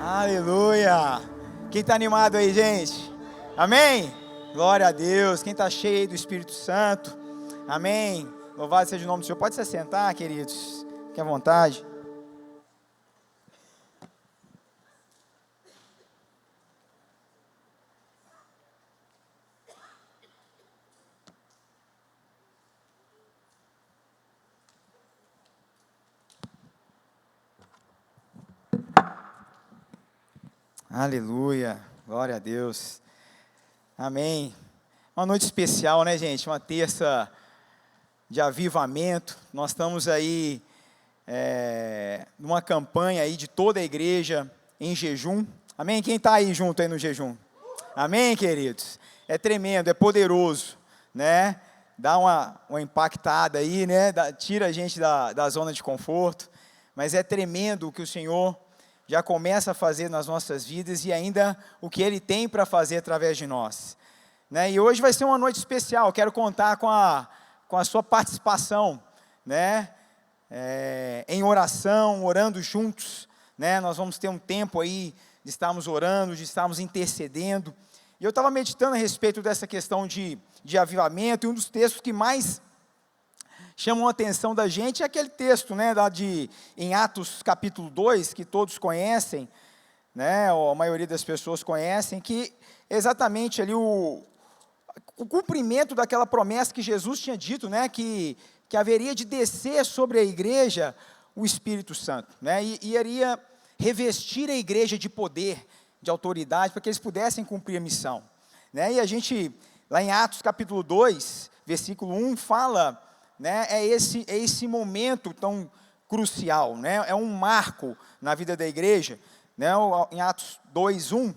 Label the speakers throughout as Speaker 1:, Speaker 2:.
Speaker 1: Aleluia! Quem está animado aí, gente? Amém? Glória a Deus. Quem está cheio do Espírito Santo? Amém? Louvado seja o nome do Senhor. Pode se assentar, queridos. Fique à vontade. Aleluia, glória a Deus, amém. Uma noite especial, né, gente? Uma terça de avivamento. Nós estamos aí numa campanha aí de toda a igreja em jejum. Amém? Quem está aí junto aí no jejum? Amém, queridos? É tremendo, é poderoso, né? Dá uma impactada aí, né? Tira a gente da zona de conforto, mas é tremendo o que o Senhor já começa a fazer nas nossas vidas e ainda o que Ele tem para fazer através de nós, né? E hoje vai ser uma noite especial. Quero contar com a sua participação, né? Em oração, orando juntos, né? Nós vamos ter um tempo aí de estarmos orando, de estarmos intercedendo. E eu estava meditando a respeito dessa questão de avivamento, e um dos textos que mais chamam a atenção da gente é aquele texto, né, em Atos capítulo 2, que todos conhecem, né, ou a maioria das pessoas conhecem, que é exatamente ali o cumprimento daquela promessa que Jesus tinha dito, né, que haveria de descer sobre a igreja o Espírito Santo, né, e iria revestir a igreja de poder, de autoridade, para que eles pudessem cumprir a missão, né. E a gente, lá em Atos capítulo 2, versículo 1, fala, né, é esse momento tão crucial, né, é um marco na vida da igreja, né, em Atos 2:1,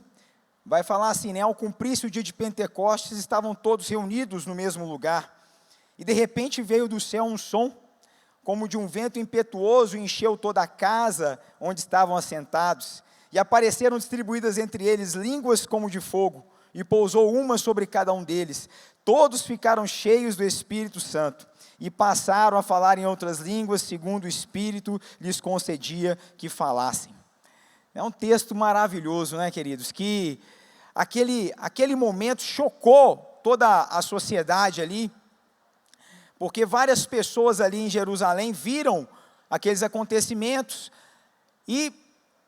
Speaker 1: vai falar assim, né, ao cumprir-se o dia de Pentecostes, estavam todos reunidos no mesmo lugar, e de repente veio do céu um som, como de um vento impetuoso, e encheu toda a casa onde estavam assentados, e apareceram distribuídas entre eles línguas como de fogo, e pousou uma sobre cada um deles. Todos ficaram cheios do Espírito Santo, e passaram a falar em outras línguas, segundo o Espírito lhes concedia que falassem. É um texto maravilhoso, né, queridos, que aquele momento chocou toda a sociedade ali, porque várias pessoas ali em Jerusalém viram aqueles acontecimentos, e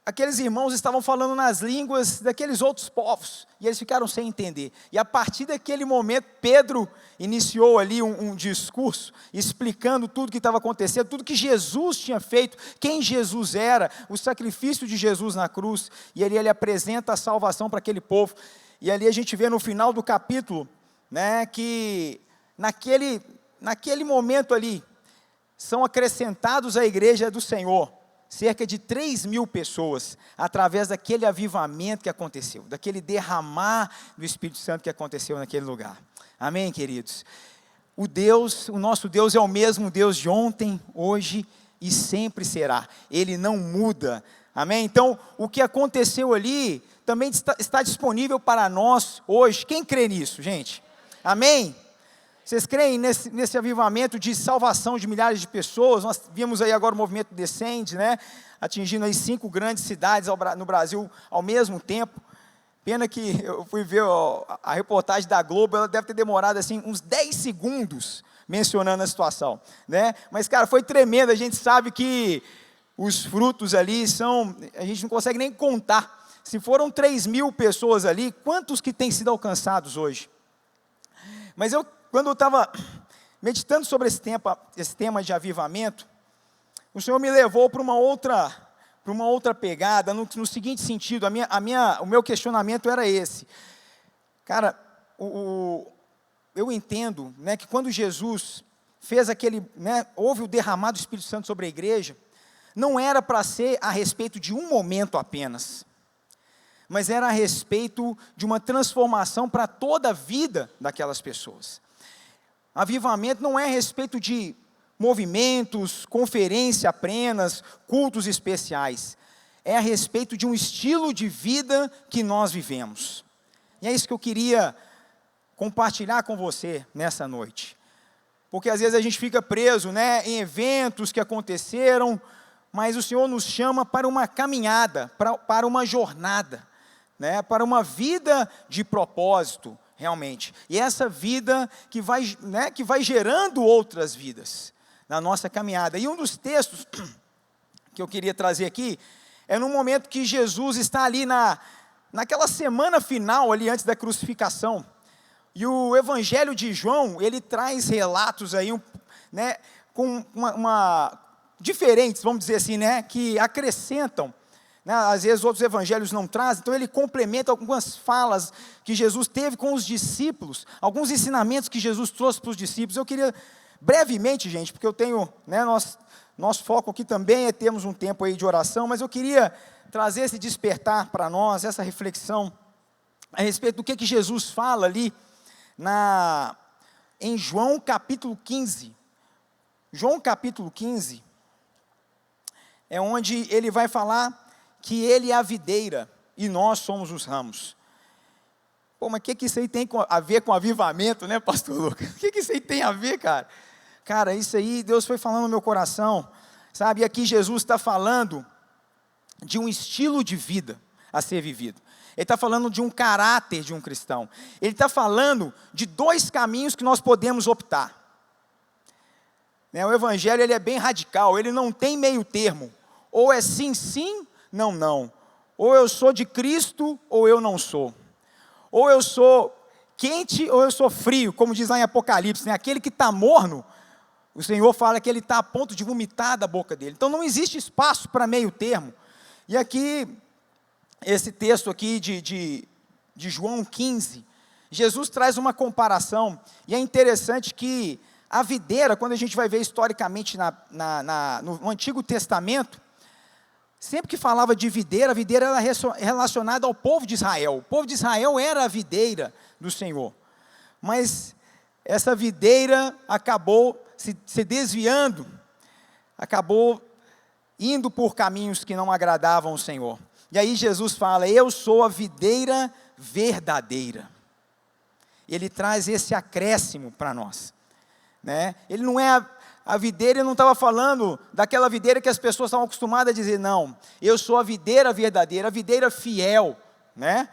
Speaker 1: aqueles irmãos estavam falando nas línguas daqueles outros povos, e eles ficaram sem entender. E a partir daquele momento, Pedro iniciou ali um discurso, explicando tudo que estava acontecendo, tudo que Jesus tinha feito, quem Jesus era, o sacrifício de Jesus na cruz, e ali ele apresenta a salvação para aquele povo. E ali a gente vê no final do capítulo, né, que naquele momento ali, são acrescentados à igreja do Senhor, cerca de 3.000 pessoas, através daquele avivamento que aconteceu, daquele derramar do Espírito Santo que aconteceu naquele lugar. Amém, queridos? O nosso Deus é o mesmo Deus de ontem, hoje e sempre será. Ele não muda. Amém? Então, o que aconteceu ali, também está disponível para nós hoje. Quem crê nisso, gente? Amém? Vocês creem nesse avivamento de salvação de milhares de pessoas? Nós vimos aí agora o movimento Descende, né? Atingindo aí 5 grandes cidades no Brasil ao mesmo tempo. Pena que eu fui ver a reportagem da Globo, ela deve ter demorado assim uns 10 segundos mencionando a situação, né? Mas, cara, foi tremendo. A gente sabe que os frutos ali a gente não consegue nem contar. Se foram 3.000 pessoas ali, quantos que têm sido alcançados hoje? Mas quando eu estava meditando sobre esse tema de avivamento, o Senhor me levou para uma outra pegada, no seguinte sentido, o meu questionamento era esse. Cara, eu entendo, né, que quando Jesus fez houve o derramado do Espírito Santo sobre a igreja, não era para ser a respeito de um momento apenas, mas era a respeito de uma transformação para toda a vida daquelas pessoas. Avivamento não é a respeito de movimentos, conferências apenas, cultos especiais. É a respeito de um estilo de vida que nós vivemos. E é isso que eu queria compartilhar com você nessa noite. Porque às vezes a gente fica preso, né, em eventos que aconteceram, mas o Senhor nos chama para uma caminhada, para uma jornada, né? Para uma vida de propósito, realmente. E essa vida que vai, né, que vai gerando outras vidas na nossa caminhada. E um dos textos que eu queria trazer aqui é no momento que Jesus está ali naquela semana final, ali antes da crucificação. E o Evangelho de João, ele traz relatos aí, né, com diferentes, vamos dizer assim, né, que acrescentam, né, às vezes outros evangelhos não trazem, então ele complementa algumas falas que Jesus teve com os discípulos, alguns ensinamentos que Jesus trouxe para os discípulos. Eu queria, brevemente, gente, porque eu tenho, né, nosso foco aqui também é termos um tempo aí de oração, mas eu queria trazer esse despertar para nós, essa reflexão, a respeito do que Jesus fala ali, em João capítulo 15, João capítulo 15, é onde ele vai falar que ele é a videira e nós somos os ramos. Pô, mas o que isso aí tem a ver com avivamento, né, pastor Lucas? O que isso aí tem a ver, cara? Cara, isso aí Deus foi falando no meu coração, sabe? E aqui Jesus está falando de um estilo de vida a ser vivido. Ele está falando de um caráter de um cristão. Ele está falando de dois caminhos que nós podemos optar. O Evangelho, ele é bem radical, ele não tem meio termo. Ou é sim, sim, não, não. Ou eu sou de Cristo, ou eu não sou. Ou eu sou quente, ou eu sou frio, como diz lá em Apocalipse, né? Aquele que está morno, o Senhor fala que ele está a ponto de vomitar da boca dele. Então não existe espaço para meio termo. E aqui, esse texto aqui de João 15, Jesus traz uma comparação, e é interessante que a videira, quando a gente vai ver historicamente no Antigo Testamento, sempre que falava de videira, a videira era relacionada ao povo de Israel. O povo de Israel era a videira do Senhor. Mas essa videira acabou se desviando, acabou indo por caminhos que não agradavam o Senhor. E aí Jesus fala: eu sou a videira verdadeira. Ele traz esse acréscimo para nós, né? Ele não é a videira, ele não estava falando daquela videira que as pessoas estavam acostumadas a dizer, não, eu sou a videira verdadeira, a videira fiel, né?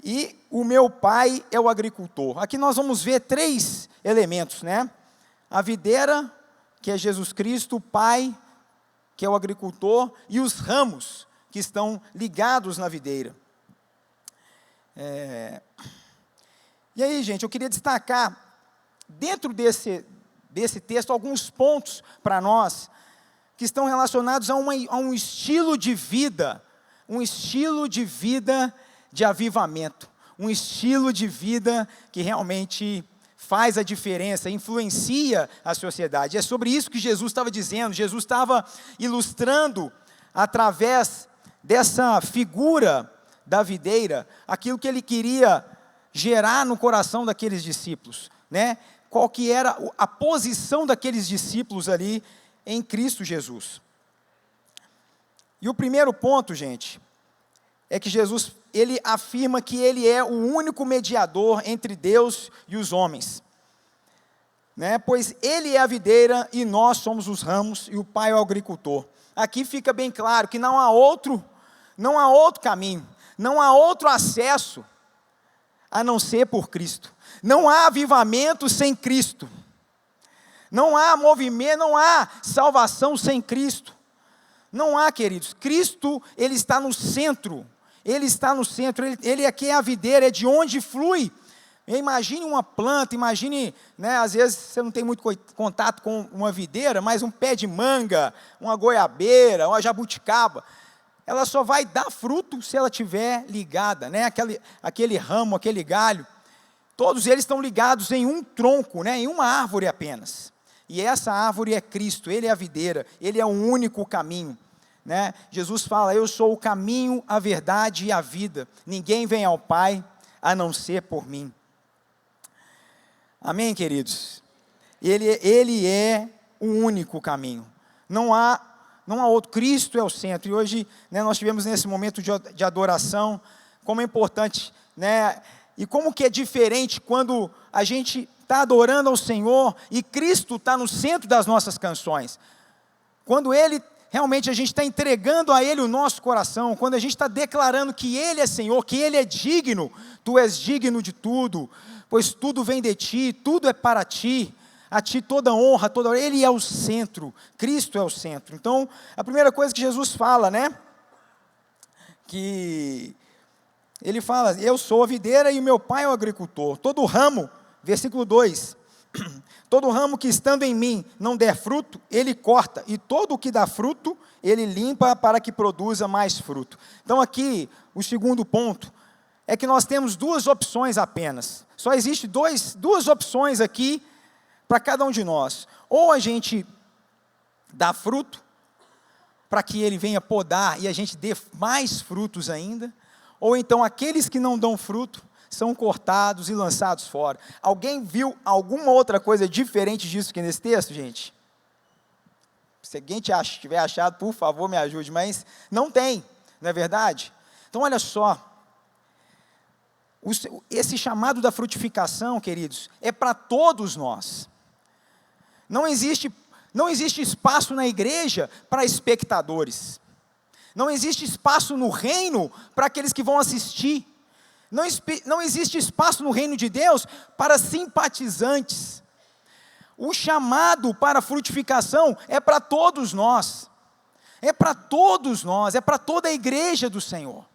Speaker 1: E o meu pai é o agricultor. Aqui nós vamos ver 3 elementos, né? A videira, que é Jesus Cristo, o pai, que é o agricultor, e os ramos, que estão ligados na videira. E aí, gente, eu queria destacar, dentro desse texto, alguns pontos para nós, que estão relacionados a um estilo de vida, de avivamento, um estilo de vida que realmente faz a diferença, influencia a sociedade. É sobre isso que Jesus estava dizendo. Jesus estava ilustrando, através dessa figura da videira, aquilo que ele queria gerar no coração daqueles discípulos, né? Qual que era a posição daqueles discípulos ali em Cristo Jesus. E o primeiro ponto, gente, é que Jesus, ele afirma que ele é o único mediador entre Deus e os homens, né? Pois ele é a videira e nós somos os ramos e o Pai é o agricultor. Aqui fica bem claro que não há outro caminho, não há outro acesso a não ser por Cristo. Não há avivamento sem Cristo. Não há movimento, não há salvação sem Cristo. Não há, queridos. Cristo, ele está no centro. Ele está no centro. Ele aqui é a videira, é de onde flui. Imagine uma planta, imagine, né, às vezes você não tem muito contato com uma videira, mas um pé de manga, uma goiabeira, uma jabuticaba, ela só vai dar fruto se ela estiver ligada, né? Aquele ramo, aquele galho, todos eles estão ligados em um tronco, né? Em uma árvore apenas. E essa árvore é Cristo, Ele é a videira, Ele é o único caminho, né? Jesus fala: eu sou o caminho, a verdade e a vida. Ninguém vem ao Pai a não ser por mim. Amém, queridos? Ele é o único caminho. Não há outro. Cristo é o centro. E hoje, né, nós tivemos nesse momento de adoração, como é importante, né? E como que é diferente quando a gente está adorando ao Senhor e Cristo está no centro das nossas canções. Quando Ele realmente a gente está entregando a Ele o nosso coração, quando a gente está declarando que Ele é Senhor, que Ele é digno, Tu és digno de tudo, pois tudo vem de Ti, tudo é para Ti, a Ti toda honra, Ele é o centro, Cristo é o centro. Então, a primeira coisa que Jesus fala, né, que Ele fala, eu sou a videira e o meu Pai é o agricultor, todo ramo, versículo 2, todo ramo que estando em mim não der fruto, Ele corta, e todo o que dá fruto, Ele limpa para que produza mais fruto. Então aqui, o segundo ponto, é que nós temos duas opções apenas, só existe duas opções aqui, para cada um de nós, ou a gente dá fruto, para que Ele venha podar, e a gente dê mais frutos ainda, ou então aqueles que não dão fruto, são cortados e lançados fora. Alguém viu alguma outra coisa diferente disso que nesse texto, gente? Se alguém tiver achado, por favor, me ajude, mas não tem, não é verdade? Então, olha só, esse chamado da frutificação, queridos, é para todos nós. Não existe espaço na igreja para espectadores. Não existe espaço no reino para aqueles que vão assistir. Não existe espaço no reino de Deus para simpatizantes. O chamado para a frutificação é para todos nós. É para todos nós, é para toda a igreja do Senhor.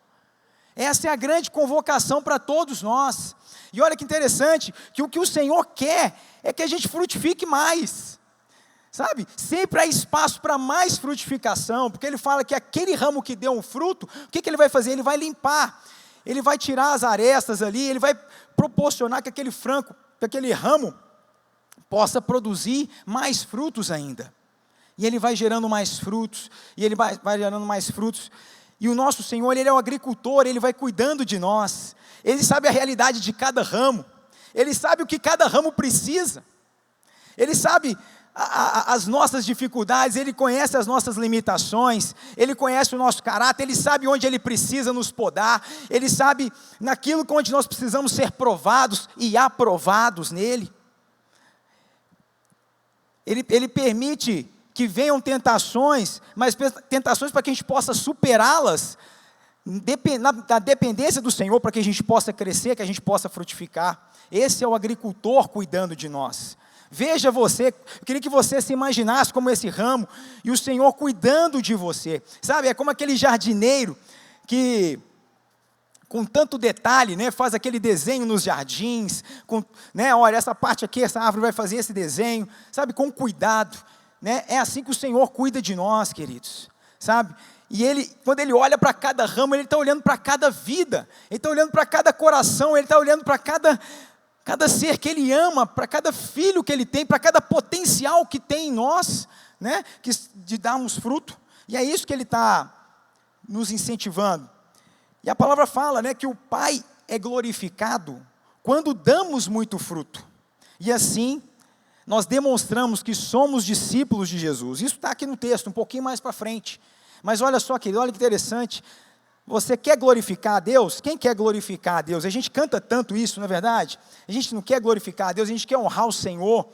Speaker 1: Essa é a grande convocação para todos nós. E olha que interessante, que o que o Senhor quer é que a gente frutifique mais. Sabe, sempre há espaço para mais frutificação, porque Ele fala que aquele ramo que deu um fruto, o que Ele vai fazer? Ele vai limpar. Ele vai tirar as arestas ali, Ele vai proporcionar que aquele ramo possa produzir mais frutos ainda. E Ele vai gerando mais frutos, e Ele vai gerando mais frutos. E o nosso Senhor, Ele é o agricultor, Ele vai cuidando de nós. Ele sabe a realidade de cada ramo. Ele sabe o que cada ramo precisa. Ele sabe as nossas dificuldades, Ele conhece as nossas limitações, Ele conhece o nosso caráter, Ele sabe onde Ele precisa nos podar, Ele sabe naquilo onde nós precisamos ser provados e aprovados nele. Ele permite que venham tentações, mas tentações para que a gente possa superá-las, na dependência do Senhor, para que a gente possa crescer, que a gente possa frutificar. Esse é o agricultor cuidando de nós. Veja você, eu queria que você se imaginasse como esse ramo, e o Senhor cuidando de você, sabe, é como aquele jardineiro, que com tanto detalhe, né, faz aquele desenho nos jardins, né, olha, essa parte aqui, essa árvore vai fazer esse desenho, sabe, com cuidado, né, é assim que o Senhor cuida de nós, queridos, sabe, e quando Ele olha para cada ramo, Ele está olhando para cada vida, Ele está olhando para cada coração, Ele está olhando para cada ser que Ele ama, para cada filho que Ele tem, para cada potencial que tem em nós, né, de darmos fruto, e é isso que Ele está nos incentivando. E a palavra fala, né, que o Pai é glorificado quando damos muito fruto, e assim nós demonstramos que somos discípulos de Jesus. Isso está aqui no texto, um pouquinho mais para frente, mas olha só, querido, olha que interessante. Você quer glorificar a Deus? Quem quer glorificar a Deus? A gente canta tanto isso, não é verdade? A gente não quer glorificar a Deus, a gente quer honrar o Senhor,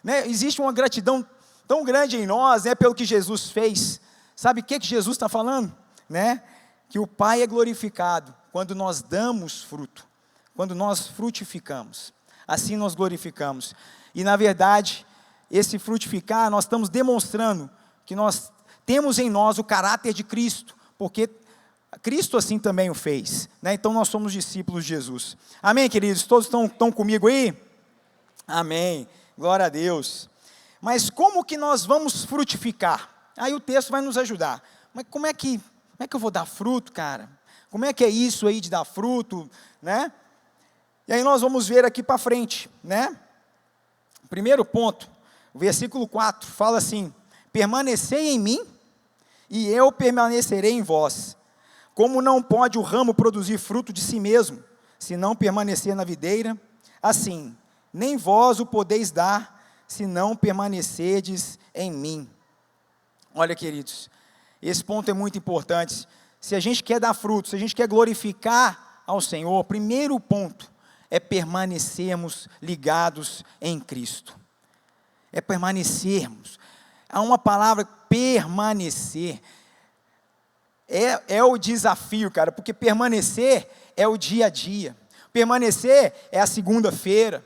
Speaker 1: né? Existe uma gratidão tão grande em nós, né, pelo que Jesus fez. Sabe o que Jesus está falando? Né? Que o Pai é glorificado quando nós damos fruto, quando nós frutificamos. Assim nós glorificamos. E na verdade, esse frutificar, nós estamos demonstrando que nós temos em nós o caráter de Cristo, porque Cristo assim também o fez, né? Então nós somos discípulos de Jesus. Amém, queridos? Todos estão comigo aí? Amém, glória a Deus. Mas como que nós vamos frutificar? Aí o texto vai nos ajudar. Mas como é que eu vou dar fruto, cara? Como é que é isso aí de dar fruto, né? E aí nós vamos ver aqui para frente, né? Primeiro ponto, o versículo 4, fala assim: permanecei em mim, e eu permanecerei em vós. Como não pode o ramo produzir fruto de si mesmo, se não permanecer na videira, assim, nem vós o podeis dar, se não permanecerdes em mim. Olha, queridos, esse ponto é muito importante. Se a gente quer dar fruto, se a gente quer glorificar ao Senhor, primeiro ponto é permanecermos ligados em Cristo. É permanecermos. há uma palavra, permanecer. É o desafio, cara, porque permanecer é o dia a dia. Permanecer é a segunda-feira,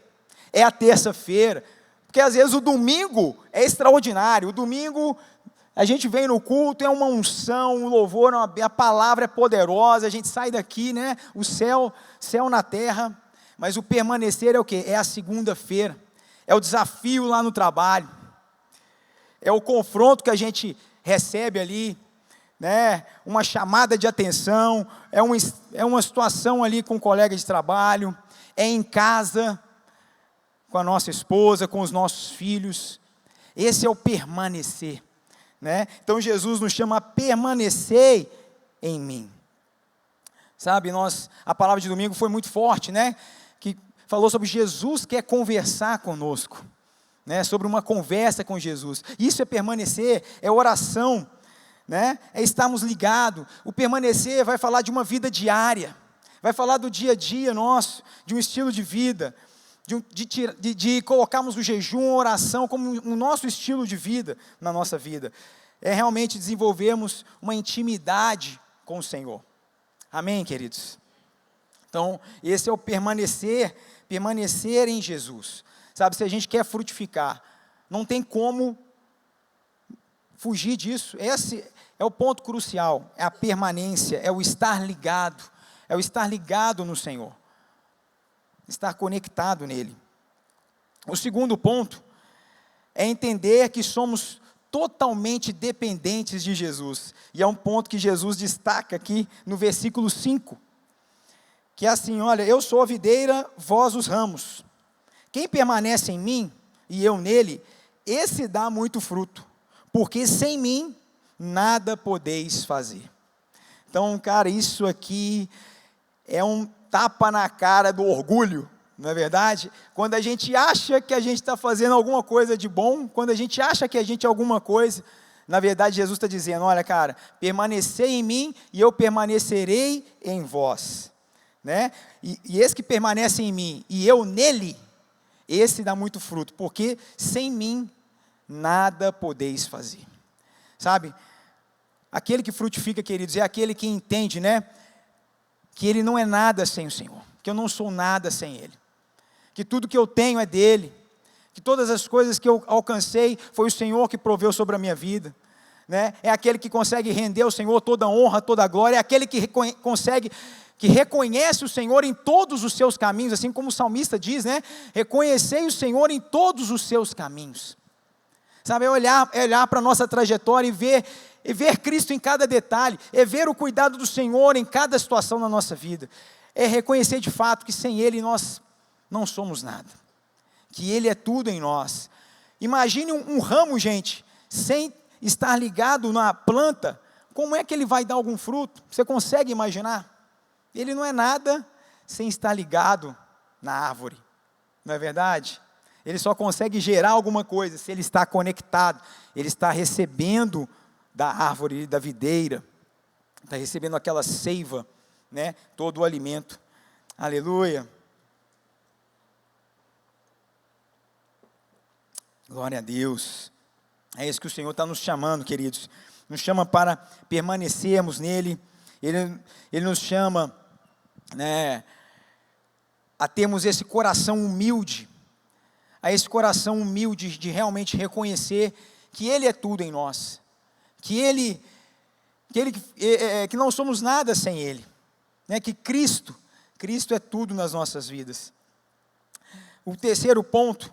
Speaker 1: é a terça-feira, porque às vezes o domingo é extraordinário, o domingo a gente vem no culto, é uma unção, um louvor, a palavra é poderosa, a gente sai daqui, né, o céu na terra, mas o permanecer é o quê? É a segunda-feira, é o desafio lá no trabalho, é o confronto que a gente recebe ali, né, uma chamada de atenção, é uma situação ali com um colega de trabalho, é em casa, com a nossa esposa, com os nossos filhos. Esse é o permanecer, né? Então Jesus nos chama a permanecer em mim. Sabe, a palavra de domingo foi muito forte, né? Que falou sobre Jesus quer conversar conosco, né? Sobre uma conversa com Jesus. Isso é permanecer, é oração, né? É estarmos ligados. O permanecer vai falar de uma vida diária, vai falar do dia a dia nosso, de um estilo de vida, de colocarmos o jejum, a oração como o nosso estilo de vida na nossa vida. É realmente desenvolvermos uma intimidade com o Senhor. Amém, queridos? Então, esse é o permanecer em Jesus. Sabe, se a gente quer frutificar, não tem como fugir disso. Esse é o ponto crucial, é a permanência, é o estar ligado no Senhor, estar conectado nele. O segundo ponto é entender que somos totalmente dependentes de Jesus, e é um ponto que Jesus destaca aqui no versículo 5, que é assim: olha, eu sou a videira, vós os ramos, quem permanece em mim e eu nele, esse dá muito fruto, porque sem mim nada podeis fazer. Então, cara, isso aqui é um tapa na cara do orgulho, não é verdade? Quando a gente acha que a gente está fazendo alguma coisa de bom, quando a gente acha que a gente é alguma coisa, na verdade Jesus está dizendo: olha, cara, permanecei em mim e eu permanecerei em vós, né? E esse que permanece em mim e eu nele, esse dá muito fruto, porque sem mim nada podeis fazer. Sabe, aquele que frutifica, queridos, é aquele que entende, né, que ele não é nada sem o Senhor, que eu não sou nada sem Ele, que tudo que eu tenho é dEle, que todas as coisas que eu alcancei, foi o Senhor que proveu sobre a minha vida, né? É aquele que consegue render ao Senhor toda a honra, toda a glória, é aquele que que reconhece o Senhor em todos os seus caminhos, assim como o salmista diz, né, reconhecei o Senhor em todos os seus caminhos. Sabe, é olhar para a nossa trajetória e ver Cristo em cada detalhe, é ver o cuidado do Senhor em cada situação na nossa vida, é reconhecer de fato que sem Ele nós não somos nada, que Ele é tudo em nós. Imagine um ramo, gente, sem estar ligado na planta, como é que ele vai dar algum fruto? Você consegue imaginar? Ele não é nada sem estar ligado na árvore, não é verdade? Ele só consegue gerar alguma coisa se ele está conectado, ele está recebendo da árvore, da videira, está recebendo aquela seiva, né, todo o alimento. Aleluia. Glória a Deus. É isso que o Senhor está nos chamando, queridos. Nos chama para permanecermos nele. Ele nos chama, né, a termos esse coração humilde, a esse coração humilde de realmente reconhecer que Ele é tudo em nós, que não somos nada sem Ele, né? Que Cristo é tudo nas nossas vidas. O terceiro ponto,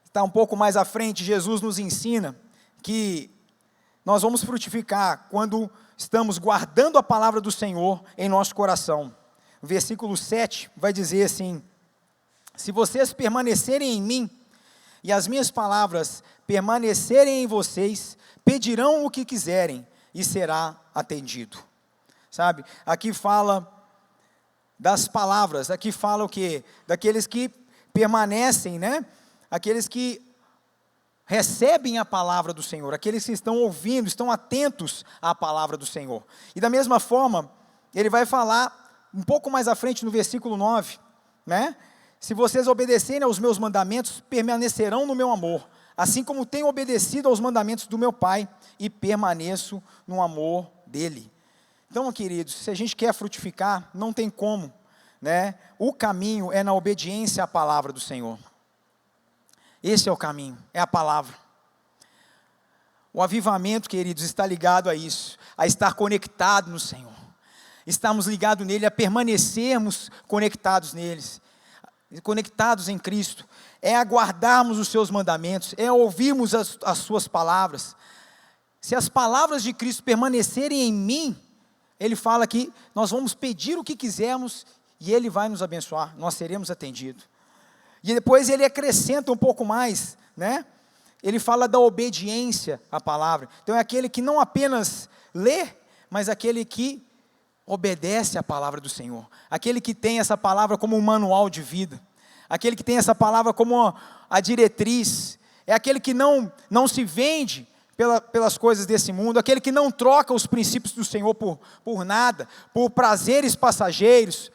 Speaker 1: está um pouco mais à frente, Jesus nos ensina que nós vamos frutificar quando estamos guardando a palavra do Senhor em nosso coração. O versículo 7 vai dizer assim: se vocês permanecerem em mim, e as minhas palavras permanecerem em vocês, pedirão o que quiserem, e será atendido. Sabe, aqui fala das palavras, aqui fala o quê? Daqueles que permanecem, né? Aqueles que recebem a palavra do Senhor, aqueles que estão ouvindo, estão atentos à palavra do Senhor. E da mesma forma, ele vai falar um pouco mais à frente no versículo 9, né? Se vocês obedecerem aos meus mandamentos, permanecerão no meu amor, assim como tenho obedecido aos mandamentos do meu Pai e permaneço no amor dele. Então, queridos, se a gente quer frutificar, não tem como, né? O caminho é na obediência à palavra do Senhor. Esse é o caminho, é a palavra. O avivamento, queridos, está ligado a isso, a estar conectado no Senhor. Estamos ligados nele, a permanecermos conectados neles, conectados em Cristo. É aguardarmos os seus mandamentos, é ouvirmos as suas palavras. Se as palavras de Cristo permanecerem em mim, ele fala que nós vamos pedir o que quisermos e ele vai nos abençoar, nós seremos atendidos. E depois ele acrescenta um pouco mais, né? Ele fala da obediência à palavra. Então é aquele que não apenas lê, mas aquele que obedece à palavra do Senhor. Aquele que tem essa palavra como um manual de vida. Aquele que tem essa palavra como a diretriz. É aquele que não se vende pelas coisas desse mundo. Aquele que não troca os princípios do Senhor por nada, por prazeres passageiros.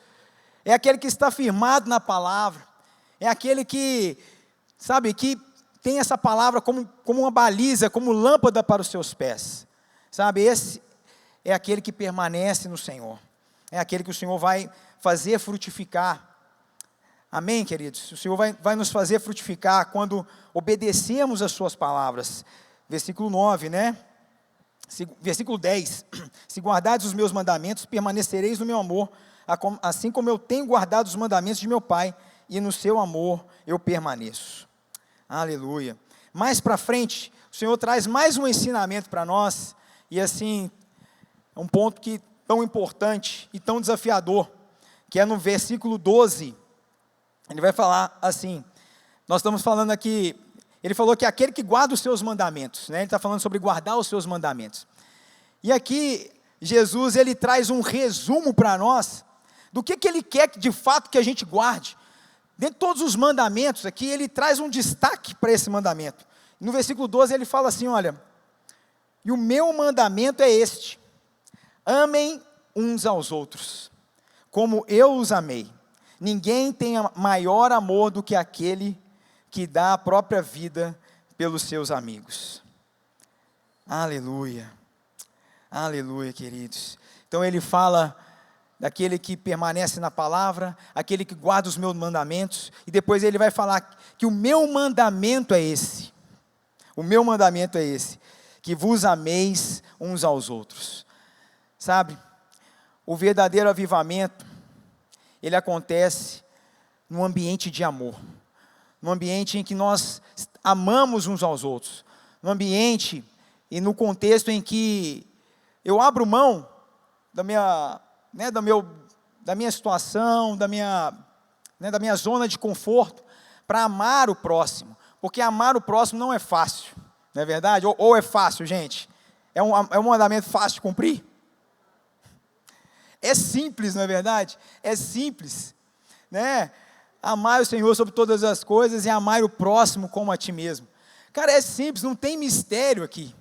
Speaker 1: É aquele que está firmado na palavra. É aquele que, sabe, que tem essa palavra como uma baliza, como lâmpada para os seus pés. Sabe, esse é aquele que permanece no Senhor. É aquele que o Senhor vai fazer frutificar. Amém, queridos? O Senhor vai nos fazer frutificar quando obedecemos as suas palavras. Versículo 9, né? Versículo 10. Se guardardes os meus mandamentos, permanecereis no meu amor, assim como eu tenho guardado os mandamentos de meu Pai, e no seu amor eu permaneço. Aleluia. Mais para frente, o Senhor traz mais um ensinamento para nós, e assim, um ponto que tão importante e tão desafiador, que é no versículo 12, ele vai falar assim, nós estamos falando aqui, ele falou que aquele que guarda os seus mandamentos, né? Ele está falando sobre guardar os seus mandamentos, e aqui, Jesus, ele traz um resumo para nós, do que ele quer de fato que a gente guarde. Dentre todos os mandamentos aqui, ele traz um destaque para esse mandamento. No versículo 12 ele fala assim, olha, e o meu mandamento é este, amem uns aos outros, como eu os amei. Ninguém tem maior amor do que aquele que dá a própria vida pelos seus amigos. Aleluia, aleluia, queridos. Então ele fala daquele que permanece na palavra, aquele que guarda os meus mandamentos, e depois ele vai falar que o meu mandamento é esse, que vos ameis uns aos outros. Sabe, o verdadeiro avivamento, ele acontece num ambiente de amor, num ambiente em que nós amamos uns aos outros, num ambiente e no contexto em que eu abro mão da minha situação, da minha zona de conforto, para amar o próximo, porque amar o próximo não é fácil, não é verdade? Ou é fácil, gente? É um mandamento fácil de cumprir? É simples, não é verdade? É simples, né? Amar o Senhor sobre todas as coisas e amar o próximo como a ti mesmo. Cara, é simples, não tem mistério aqui,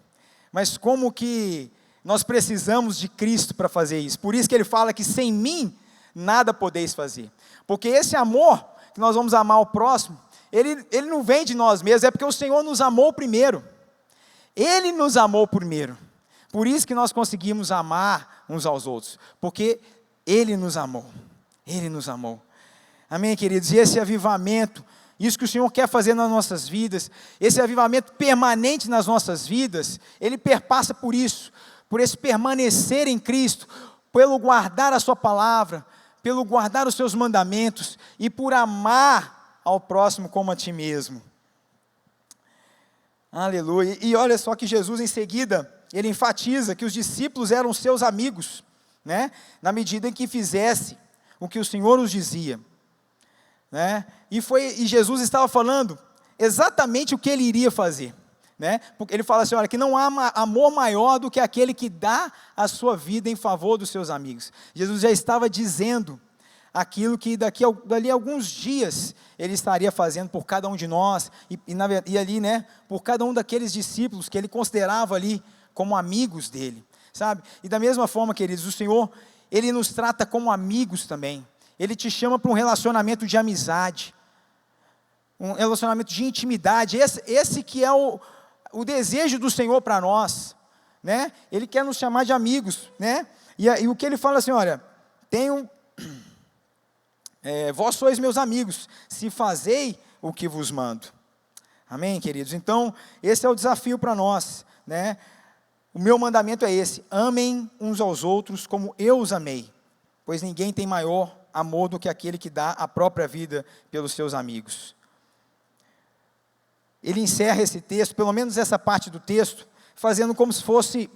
Speaker 1: mas como que nós precisamos de Cristo para fazer isso. Por isso que ele fala que sem mim nada podeis fazer. Porque esse amor que nós vamos amar o próximo, ele não vem de nós mesmos, é porque o Senhor nos amou primeiro. Ele nos amou primeiro. Por isso que nós conseguimos amar uns aos outros. Porque Ele nos amou. Ele nos amou. Amém, queridos? E esse avivamento, isso que o Senhor quer fazer nas nossas vidas, esse avivamento permanente nas nossas vidas, ele perpassa por isso, por esse permanecer em Cristo, pelo guardar a sua palavra, pelo guardar os seus mandamentos e por amar ao próximo como a ti mesmo. Aleluia. E olha só que Jesus em seguida, ele enfatiza que os discípulos eram seus amigos, né? Na medida em que fizesse o que o Senhor os dizia, né? E Jesus estava falando exatamente o que ele iria fazer, né? Porque ele fala assim, olha, que não há amor maior do que aquele que dá a sua vida em favor dos seus amigos. Jesus já estava dizendo aquilo que dali a alguns dias ele estaria fazendo por cada um de nós, e ali, né, por cada um daqueles discípulos que ele considerava ali como amigos dele, sabe? E da mesma forma, queridos, o Senhor, ele nos trata como amigos também. Ele te chama para um relacionamento de amizade. um relacionamento de intimidade, esse que é o desejo do Senhor para nós, né? Ele quer nos chamar de amigos, né? E o que ele fala assim, olha, vós sois meus amigos, se fazei o que vos mando. Amém, queridos? Então, esse é o desafio para nós, né? O meu mandamento é esse: amem uns aos outros como eu os amei, pois ninguém tem maior amor do que aquele que dá a própria vida pelos seus amigos. Ele encerra esse texto, pelo menos essa parte do texto, fazendo como se fosse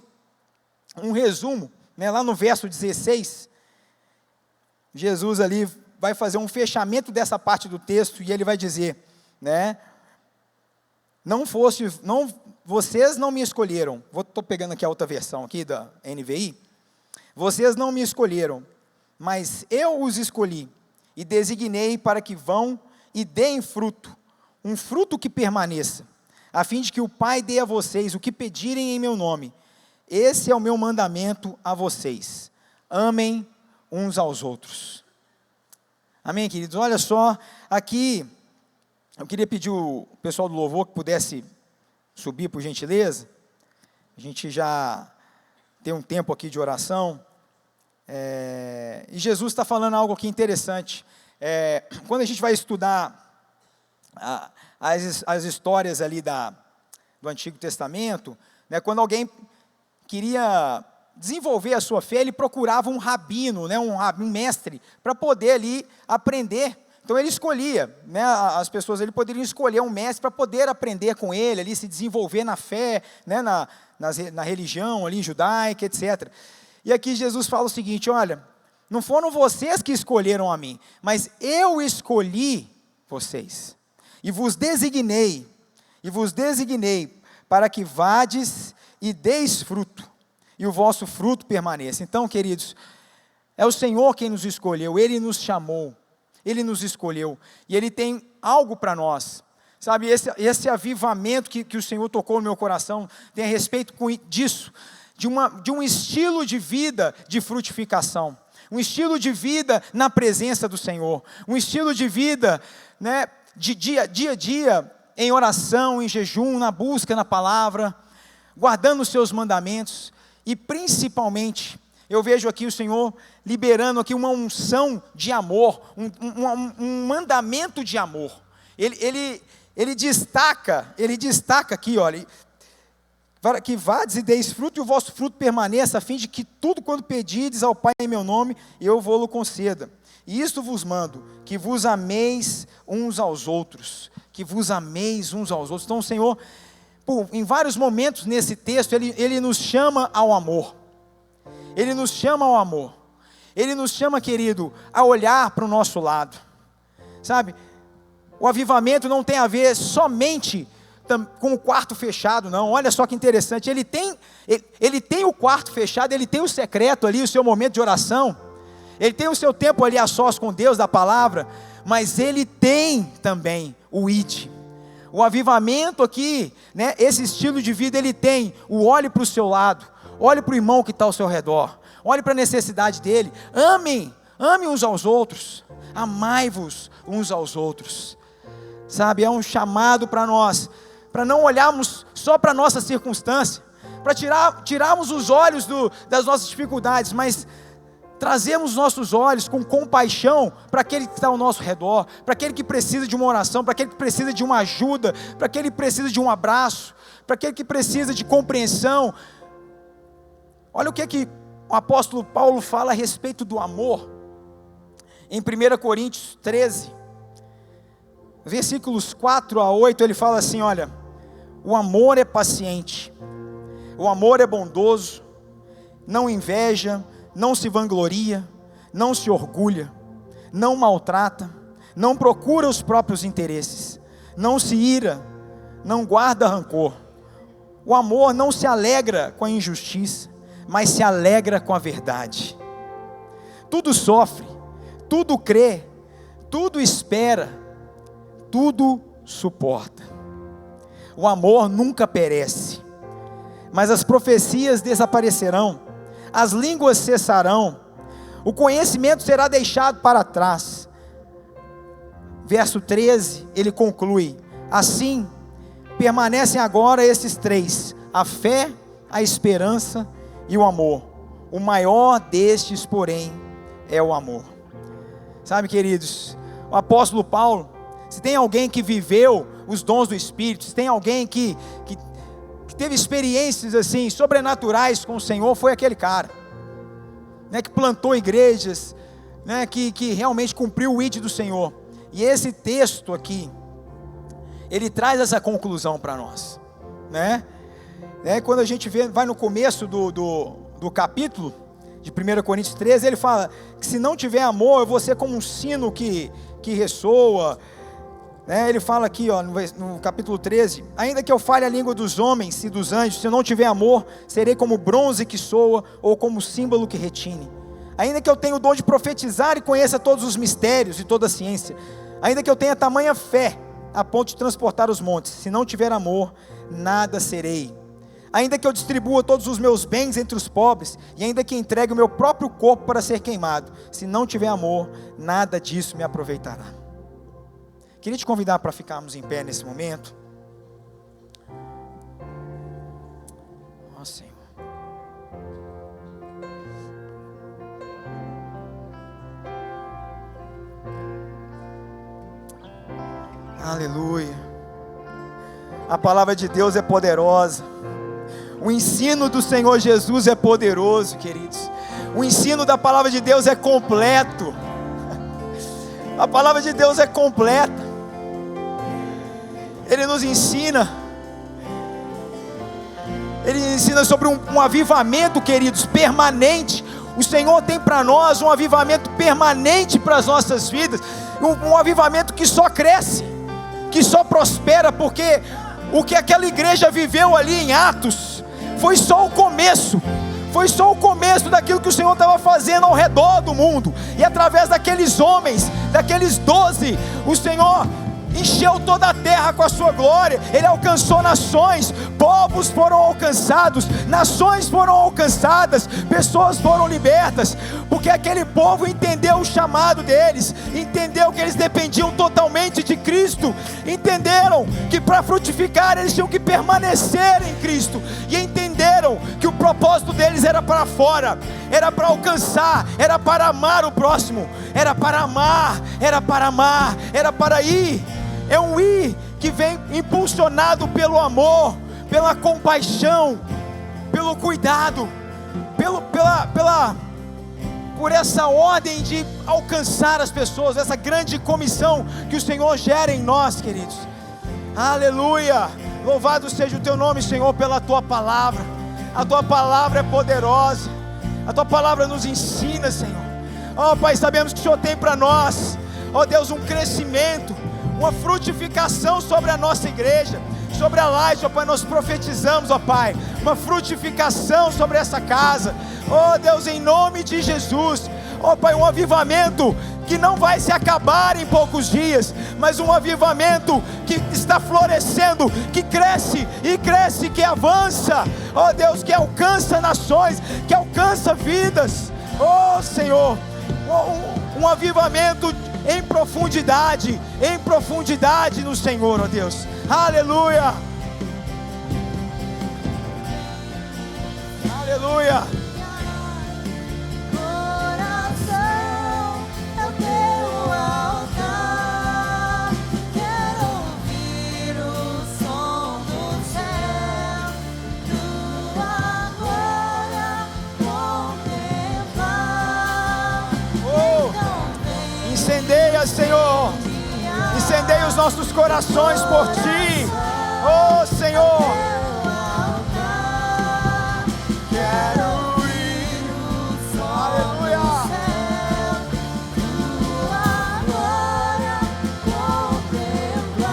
Speaker 1: um resumo, né? Lá no verso 16, Jesus ali vai fazer um fechamento dessa parte do texto, e ele vai dizer, né? Vocês não me escolheram, estou pegando aqui a outra versão aqui da NVI, vocês não me escolheram, mas eu os escolhi, e designei para que vão e deem fruto, um fruto que permaneça, a fim de que o Pai dê a vocês o que pedirem em meu nome. Esse é o meu mandamento a vocês: amem uns aos outros. Amém, queridos? Olha só, aqui, eu queria pedir o pessoal do louvor que pudesse subir, por gentileza. A gente já tem um tempo aqui de oração. E Jesus está falando algo aqui interessante. Quando a gente vai estudar as histórias ali do Antigo Testamento, né, quando alguém queria desenvolver a sua fé, ele procurava um rabino, né, um mestre, para poder ali aprender. Então ele escolhia, né, as pessoas ali poderiam escolher um mestre para poder aprender com ele, ali, se desenvolver na fé, né, na religião ali, judaica, etc. E aqui Jesus fala o seguinte: olha, não foram vocês que escolheram a mim, mas eu escolhi vocês, e vos designei para que vades e deis fruto, e o vosso fruto permaneça. Então, queridos, é o Senhor quem nos escolheu, Ele nos chamou, Ele nos escolheu, e Ele tem algo para nós, sabe? Esse avivamento que o Senhor tocou no meu coração, tem a respeito disso, de um estilo de vida de frutificação, um estilo de vida na presença do Senhor, um estilo de vida, né, de dia a dia, em oração, em jejum, na busca na palavra, guardando os seus mandamentos, e principalmente, eu vejo aqui o Senhor liberando aqui uma unção de amor, um mandamento de amor. Ele destaca aqui, olha, para que vades e deis fruto, e o vosso fruto permaneça, a fim de que tudo quanto pedides ao Pai em meu nome, eu vou-lo conceda. E isto vos mando, que vos ameis uns aos outros, que vos ameis uns aos outros. Então o Senhor, em vários momentos nesse texto, Ele nos chama ao amor. Ele nos chama ao amor. Ele nos chama, querido, a olhar para o nosso lado. Sabe, o avivamento não tem a ver somente com o quarto fechado, não. Olha só que interessante, ele tem o quarto fechado, ele tem o secreto ali, o seu momento de oração, ele tem o seu tempo ali a sós com Deus, da palavra, mas ele tem também o id. O avivamento aqui, né, esse estilo de vida, ele tem o olhe para o seu lado, olhe para o irmão que está ao seu redor, olhe para a necessidade dele, amem uns aos outros, amai-vos uns aos outros, sabe? É um chamado para nós, para não olharmos só para a nossa circunstância, para tirarmos os olhos das nossas dificuldades, mas trazemos nossos olhos com compaixão para aquele que está ao nosso redor, para aquele que precisa de uma oração, para aquele que precisa de uma ajuda, para aquele que precisa de um abraço, para aquele que precisa de compreensão. Olha o que o apóstolo Paulo fala a respeito do amor, em 1 Coríntios 13, versículos 4 a 8, ele fala assim, olha, o amor é paciente, o amor é bondoso, não inveja, não se vangloria, não se orgulha, não maltrata, não procura os próprios interesses, não se ira, não guarda rancor. O amor não se alegra com a injustiça, mas se alegra com a verdade. Tudo sofre, tudo crê, tudo espera, tudo suporta. O amor nunca perece, mas as profecias desaparecerão, as línguas cessarão, o conhecimento será deixado para trás. verso 13, ele conclui: assim, permanecem agora esses três: a fé, a esperança e o amor. O maior destes, porém, é o amor. Sabe, queridos, o apóstolo Paulo, se tem alguém que viveu os dons do Espírito, se tem alguém que teve experiências assim, sobrenaturais com o Senhor, foi aquele cara, né, que plantou igrejas, né, que realmente cumpriu o ID do Senhor. E esse texto aqui, ele traz essa conclusão para nós, né? Quando a gente vai no começo do capítulo de 1 Coríntios 13, ele fala que se não tiver amor, eu vou ser como um sino que ressoa, né? Ele fala aqui, ó, no capítulo 13: ainda que eu fale a língua dos homens e dos anjos, se eu não tiver amor, serei como bronze que soa, ou como símbolo que retine. Ainda que eu tenha o dom de profetizar e conheça todos os mistérios e toda a ciência, ainda que eu tenha tamanha fé a ponto de transportar os montes, se não tiver amor, nada serei. Ainda que eu distribua todos os meus bens entre os pobres, e ainda que entregue o meu próprio corpo para ser queimado, se não tiver amor, nada disso me aproveitará. Queria te convidar para ficarmos em pé nesse momento. Ó Senhor. Aleluia. A palavra de Deus é poderosa. O ensino do Senhor Jesus é poderoso, queridos. O ensino da palavra de Deus é completo. A palavra de Deus é completa. Ele nos ensina. Ele ensina sobre um avivamento, queridos, permanente. O Senhor tem para nós um avivamento permanente para as nossas vidas. Um avivamento que só cresce, que só prospera, porque o que aquela igreja viveu ali em Atos foi só o começo. Foi só o começo daquilo que o Senhor estava fazendo ao redor do mundo. E através daqueles homens, daqueles 12, o Senhor encheu toda a terra com a sua glória. Ele alcançou nações, povos foram alcançados, nações foram alcançadas, pessoas foram libertas, porque aquele povo entendeu o chamado deles, entendeu que eles dependiam totalmente de Cristo, entenderam que para frutificar eles tinham que permanecer em Cristo, e entenderam que o propósito deles era para fora, era para alcançar, era para amar o próximo, era para amar, era para amar, era para ir. É um ir que vem impulsionado pelo amor, pela compaixão, pelo cuidado, por essa ordem de alcançar as pessoas, essa grande comissão que o Senhor gera em nós, queridos. Aleluia! Louvado seja o teu nome, Senhor, pela tua palavra. A tua palavra é poderosa, a tua palavra nos ensina, Senhor. Ó Pai, sabemos que o Senhor tem para nós, ó Deus, um crescimento, uma frutificação sobre a nossa igreja, sobre a Light, ó Pai, nós profetizamos, ó Pai, uma frutificação sobre essa casa, ó Deus, em nome de Jesus, ó Pai, um avivamento que não vai se acabar em poucos dias, mas um avivamento que está florescendo, que cresce e cresce, que avança, ó Deus, que alcança nações, que alcança vidas, ó Senhor, um avivamento em profundidade no Senhor, ó Deus, aleluia, aleluia.
Speaker 2: Coração é o teu altar, quero ouvir o som do céu, tua glória contemplar.
Speaker 1: Incendeia, Senhor, incendeia os nossos corações por Ti, oh Senhor. Quero ir, aleluia.
Speaker 2: Tua glória contemplar.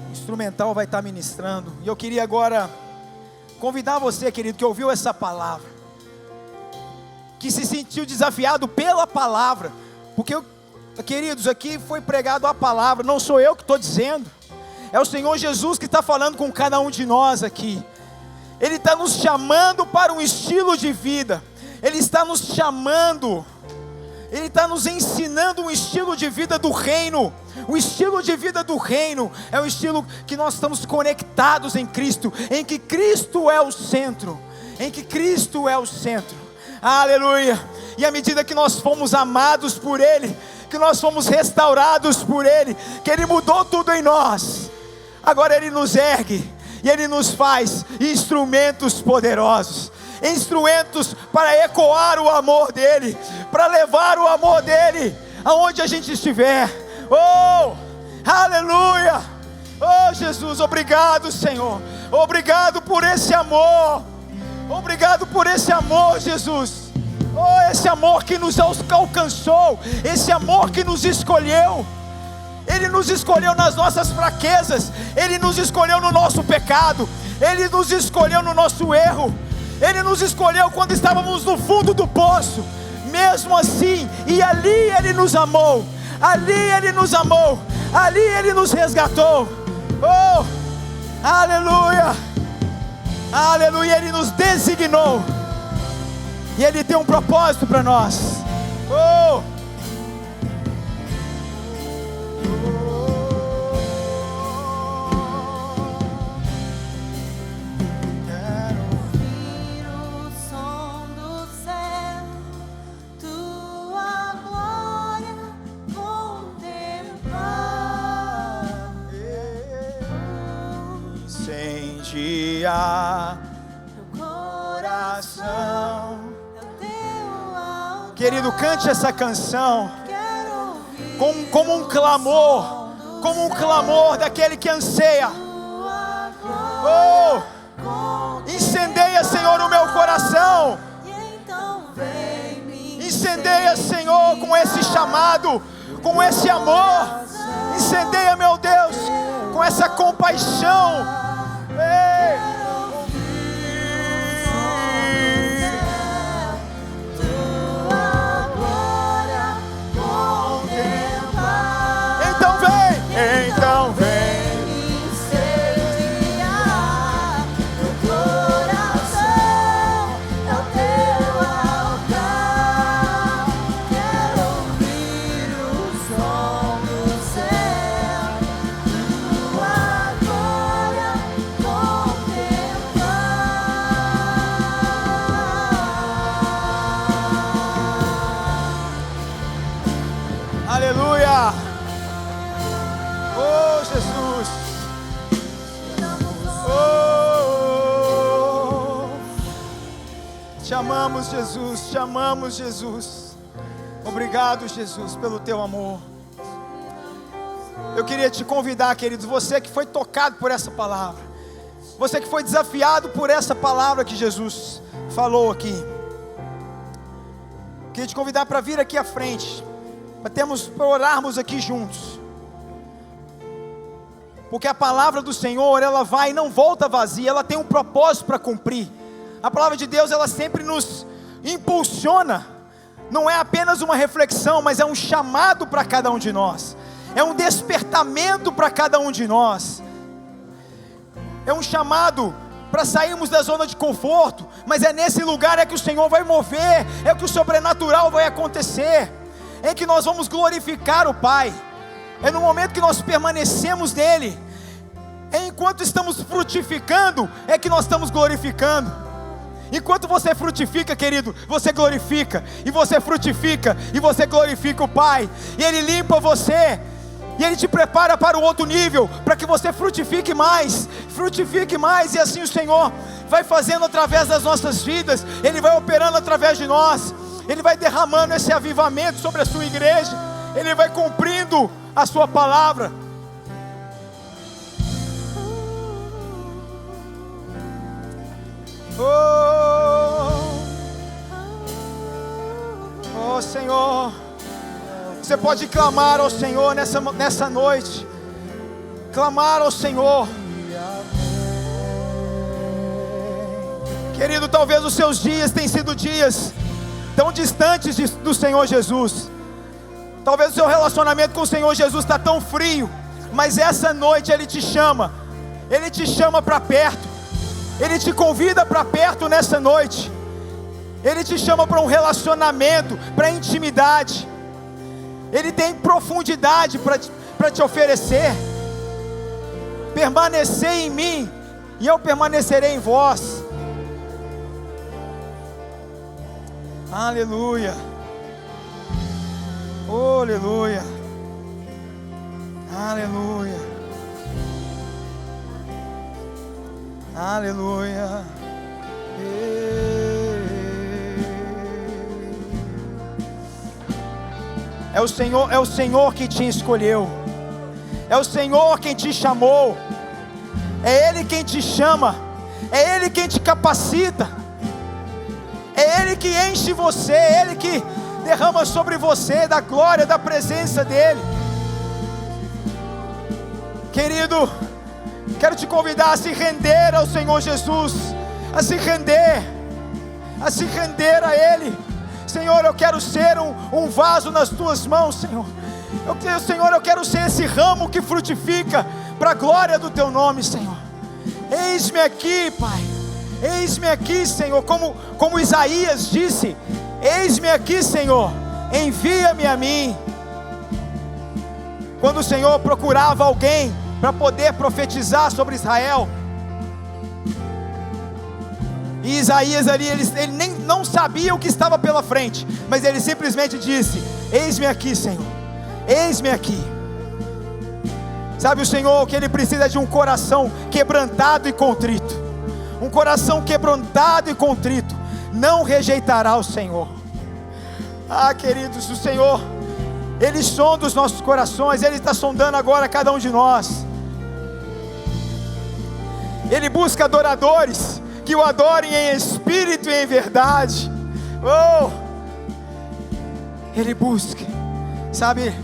Speaker 1: O instrumental vai estar ministrando, e eu queria agora convidar você, querido, que ouviu essa palavra, que se sentiu desafiado pela palavra, porque, queridos, aqui foi pregado a palavra, não sou eu que estou dizendo, é o Senhor Jesus que está falando com cada um de nós aqui. Ele está nos chamando para um estilo de vida, Ele está nos chamando, Ele está nos ensinando um estilo de vida do reino. O estilo de vida do reino é o estilo que nós estamos conectados em Cristo, em que Cristo é o centro, em que Cristo é o centro. Aleluia! E à medida que nós fomos amados por Ele, que nós fomos restaurados por Ele, que Ele mudou tudo em nós, agora Ele nos ergue e Ele nos faz instrumentos poderosos, instrumentos para ecoar o amor dEle, para levar o amor dEle aonde a gente estiver. Oh, aleluia! Oh Jesus, obrigado Senhor, obrigado por esse amor, obrigado por esse amor, Jesus. Oh, esse amor que nos alcançou, esse amor que nos escolheu. Ele nos escolheu nas nossas fraquezas, Ele nos escolheu no nosso pecado, Ele nos escolheu no nosso erro, Ele nos escolheu quando estávamos no fundo do poço. Mesmo assim, e ali Ele nos amou, ali Ele nos amou, ali Ele nos resgatou. Oh, aleluia, aleluia. Ele nos designou e Ele tem um propósito para nós. Oh, meu coração. Querido, cante essa canção como um clamor daquele que anseia. Oh, incendeia, Senhor, o meu coração. Incendeia, Senhor, com esse chamado, com esse amor. Incendeia, meu Deus, com essa compaixão. Ei! Então vem
Speaker 2: incendiar meu coração, é o teu altar. Quero ouvir o som do céu, tua glória contemplar.
Speaker 1: Aleluia! Oh, Jesus! Oh, te amamos, Jesus, te amamos, Jesus. Obrigado, Jesus, pelo teu amor. Eu queria te convidar, queridos, você que foi tocado por essa palavra, você que foi desafiado por essa palavra que Jesus falou aqui, queria te convidar para vir aqui à frente, para orarmos aqui juntos. Porque a palavra do Senhor, ela vai e não volta vazia, ela tem um propósito para cumprir. A palavra de Deus, ela sempre nos impulsiona, não é apenas uma reflexão, mas é um chamado para cada um de nós, é um despertamento para cada um de nós, é um chamado para sairmos da zona de conforto, mas é nesse lugar que o Senhor vai mover, é que o sobrenatural vai acontecer, é que nós vamos glorificar o Pai. É no momento que nós permanecemos nele, é enquanto estamos frutificando, é que nós estamos glorificando. Enquanto você frutifica, querido, você glorifica, e você frutifica, e você glorifica o Pai, e Ele limpa você, e Ele te prepara para o outro nível, para que você frutifique mais, e assim o Senhor vai fazendo através das nossas vidas, Ele vai operando através de nós, Ele vai derramando esse avivamento sobre a sua igreja, Ele vai cumprindo a sua palavra. Oh Senhor, você pode clamar ao Senhor nessa noite, clamar ao Senhor. Querido, talvez os seus dias tenham sido dias tão distantes do Senhor Jesus. Talvez o seu relacionamento com o Senhor Jesus está tão frio, mas essa noite Ele te chama para perto, Ele te convida para perto nessa noite. Ele te chama para um relacionamento, para intimidade. Ele tem profundidade para te oferecer. Permanecer em mim e eu permanecerei em vós. Aleluia. Oh, aleluia. Aleluia. Aleluia. É o Senhor que te escolheu. É o Senhor quem te chamou. É Ele quem te chama. É Ele quem te capacita. É Ele que enche você. É Ele que derrama sobre você da glória, da presença dEle. Querido, quero te convidar a se render ao Senhor Jesus. A se render a Ele. Senhor, eu quero ser um vaso nas tuas mãos, Senhor. Senhor, eu quero ser esse ramo que frutifica para a glória do teu nome, Senhor. Eis-me aqui, Pai. Eis-me aqui, Senhor. Como Isaías disse: eis-me aqui, Senhor. Envia-me a mim. Quando o Senhor procurava alguém para poder profetizar sobre Israel, e Isaías ali, ele nem não sabia o que estava pela frente, mas ele simplesmente disse: eis-me aqui, Senhor, eis-me aqui. Sabe, o Senhor, que Ele precisa de um coração quebrantado e contrito. Um coração quebrantado e contrito não rejeitará o Senhor. Ah, queridos, o Senhor, Ele sonda os nossos corações. Ele está sondando agora cada um de nós. Ele busca adoradores que o adorem em espírito e em verdade. Oh, Ele busca, sabe,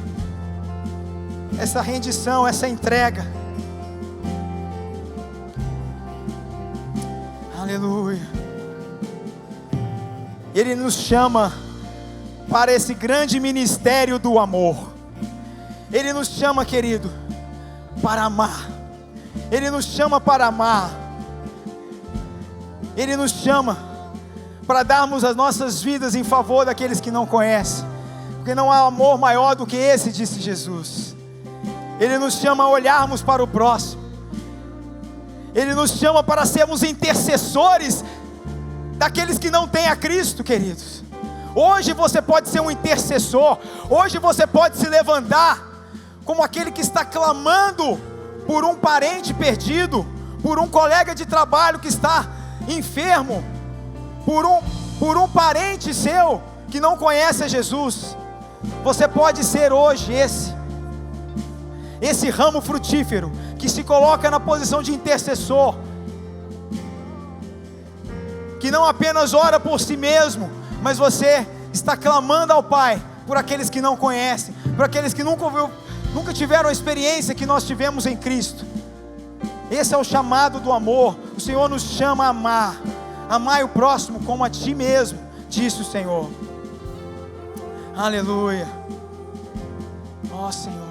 Speaker 1: essa rendição, essa entrega. Aleluia. Ele nos chama para esse grande ministério do amor. Ele nos chama, querido, para amar. Ele nos chama para amar. Ele nos chama para darmos as nossas vidas em favor daqueles que não conhecem, porque não há amor maior do que esse, disse Jesus. Ele nos chama a olharmos para o próximo. Ele nos chama para sermos intercessores daqueles que não têm a Cristo, queridos. Hoje você pode ser um intercessor. Hoje você pode se levantar como aquele que está clamando por um parente perdido, por um colega de trabalho que está enfermo, por um parente seu que não conhece a Jesus. Você pode ser hoje esse ramo frutífero que se coloca na posição de intercessor, que não apenas ora por si mesmo, mas você está clamando ao Pai por aqueles que não conhecem, por aqueles que nunca tiveram a experiência que nós tivemos em Cristo. Esse é o chamado do amor. O Senhor nos chama a amar. Amai o próximo como a ti mesmo, disse o Senhor. Aleluia. Ó Senhor.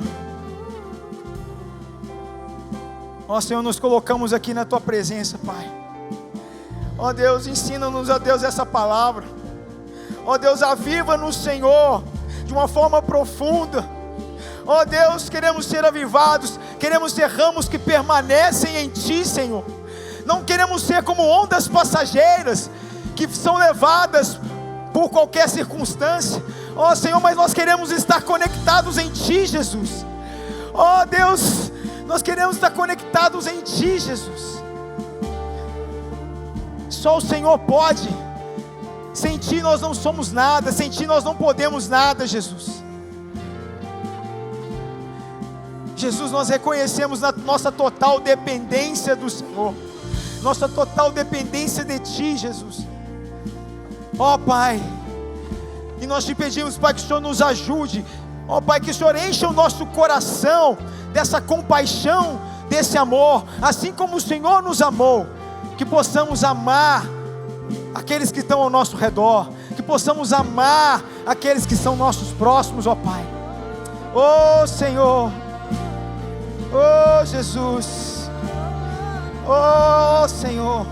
Speaker 1: Ó Senhor, nos colocamos aqui na tua presença, Pai. Ó Deus, ensina-nos, ó Deus, essa palavra. Ó Deus, aviva-nos, Senhor, de uma forma profunda. Ó Deus, queremos ser avivados, queremos ser ramos que permanecem em Ti, Senhor. Não queremos ser como ondas passageiras, que são levadas por qualquer circunstância. Ó Senhor, mas nós queremos estar conectados em Ti, Jesus. Ó Deus, nós queremos estar conectados em Ti, Jesus. Só o Senhor pode. Sem Ti nós não somos nada, sem Ti nós não podemos nada, Jesus. Jesus, nós reconhecemos a nossa total dependência do Senhor, nossa total dependência de Ti, Jesus. Ó Pai, e nós te pedimos, Pai, que o Senhor nos ajude. Ó Pai, que o Senhor encha o nosso coração dessa compaixão, desse amor, assim como o Senhor nos amou. Que possamos amar aqueles que estão ao nosso redor, que possamos amar aqueles que são nossos próximos, ó Pai. Ó Senhor, ó Jesus, ó Senhor.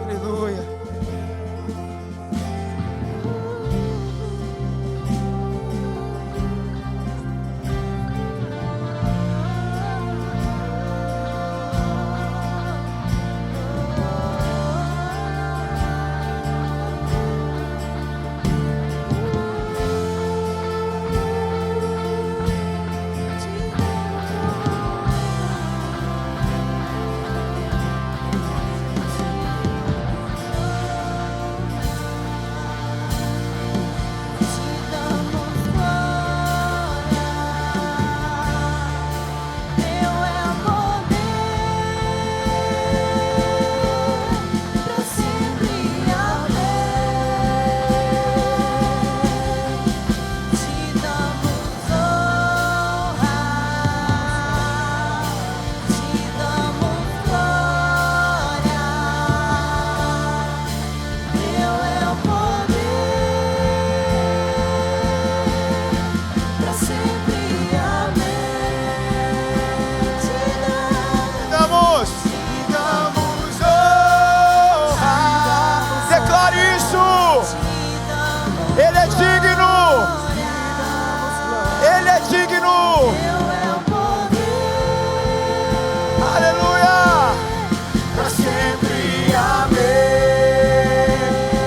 Speaker 1: Aleluia. Ele é digno. Ele é digno. Aleluia. Para sempre, amém.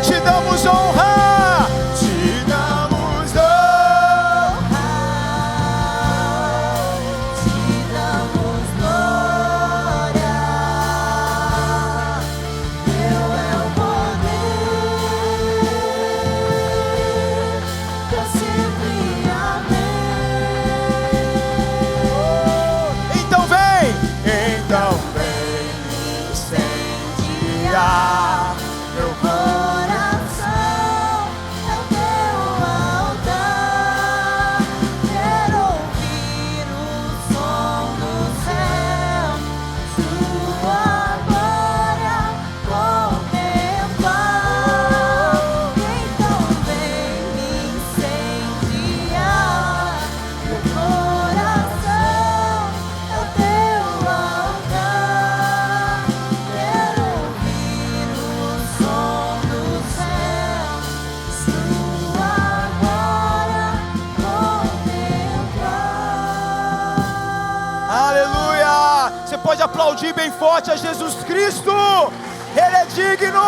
Speaker 1: Te damos honra. Te damos honra.
Speaker 2: Te damos glória. Teu é o poder. Para sempre, amém.
Speaker 1: Então vem incendiar meu
Speaker 2: Coração é o teu altar. Quero ouvir o som do céu, sua glória contemplar. Então vem me incendiar. Meu coração é o teu altar. Quero ouvir o som do céu, sua glória contemplar.
Speaker 1: Aleluia! Você pode aplaudir bem forte a Jesus Cristo. Ele é digno.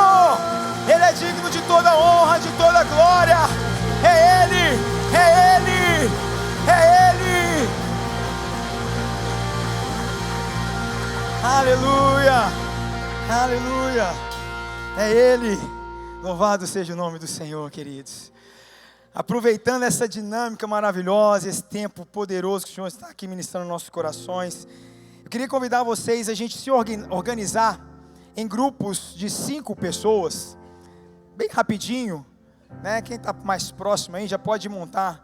Speaker 1: Ele é digno de toda honra, de toda glória. É Ele, é Ele, é Ele. Aleluia, aleluia. É Ele. Louvado seja o nome do Senhor, queridos. Aproveitando essa dinâmica maravilhosa, esse tempo poderoso que o Senhor está aqui ministrando nos nossos corações, eu queria convidar vocês a gente se organizar em grupos de 5 pessoas, bem rapidinho, né? Quem está mais próximo aí já pode montar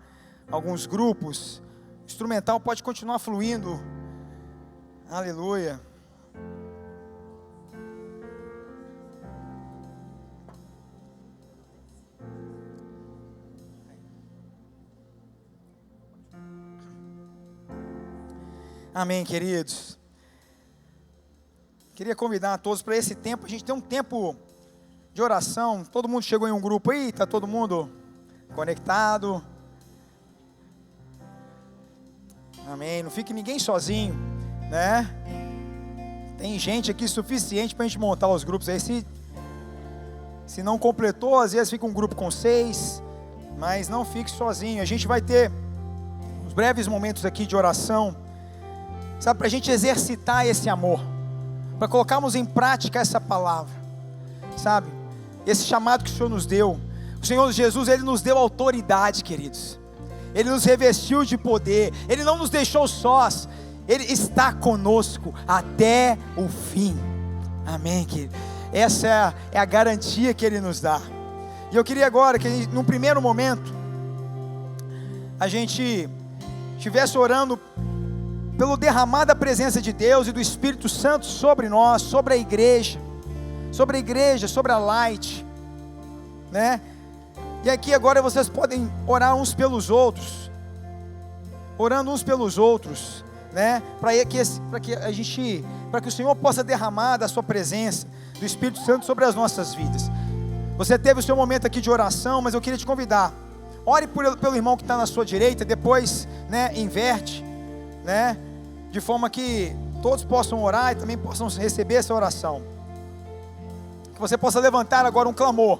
Speaker 1: alguns grupos. O instrumental pode continuar fluindo. Aleluia. Amém, queridos. Queria convidar a todos para esse tempo. A gente tem um tempo de oração. Todo mundo chegou em um grupo aí? Está todo mundo conectado? Amém. Não fique ninguém sozinho, né? Tem gente aqui suficiente para a gente montar os grupos aí. Se não completou, às vezes fica um grupo com 6, mas não fique sozinho. A gente vai ter uns breves momentos aqui de oração, sabe, para a gente exercitar esse amor, para colocarmos em prática essa palavra, sabe, esse chamado que o Senhor nos deu. O Senhor Jesus, Ele nos deu autoridade, queridos. Ele nos revestiu de poder. Ele não nos deixou sós. Ele está conosco até o fim. Amém, querido. Essa é a garantia que Ele nos dá. E eu queria agora que, num primeiro momento, a gente estivesse orando pelo derramar da presença de Deus e do Espírito Santo sobre nós, sobre a igreja, sobre a Light, né? E aqui agora vocês podem orar uns pelos outros, orando uns pelos outros, né? Para que o Senhor possa derramar da sua presença, do Espírito Santo sobre as nossas vidas. Você teve o seu momento aqui de oração, mas eu queria te convidar, ore pelo irmão que está na sua direita, depois, né, inverte, né? De forma que todos possam orar e também possam receber essa oração. Que você possa levantar agora um clamor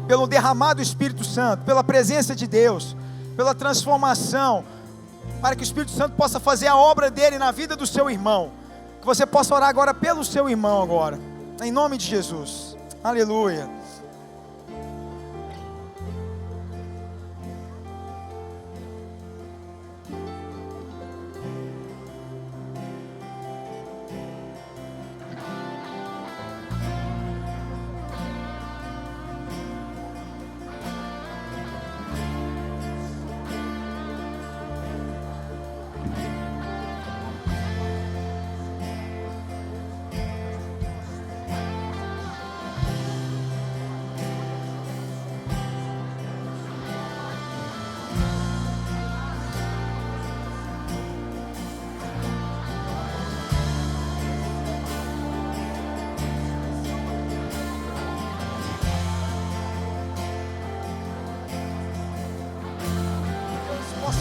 Speaker 1: pelo derramado do Espírito Santo, pela presença de Deus, pela transformação, para que o Espírito Santo possa fazer a obra dele na vida do seu irmão. Que você possa orar agora pelo seu irmão agora, em nome de Jesus. Aleluia.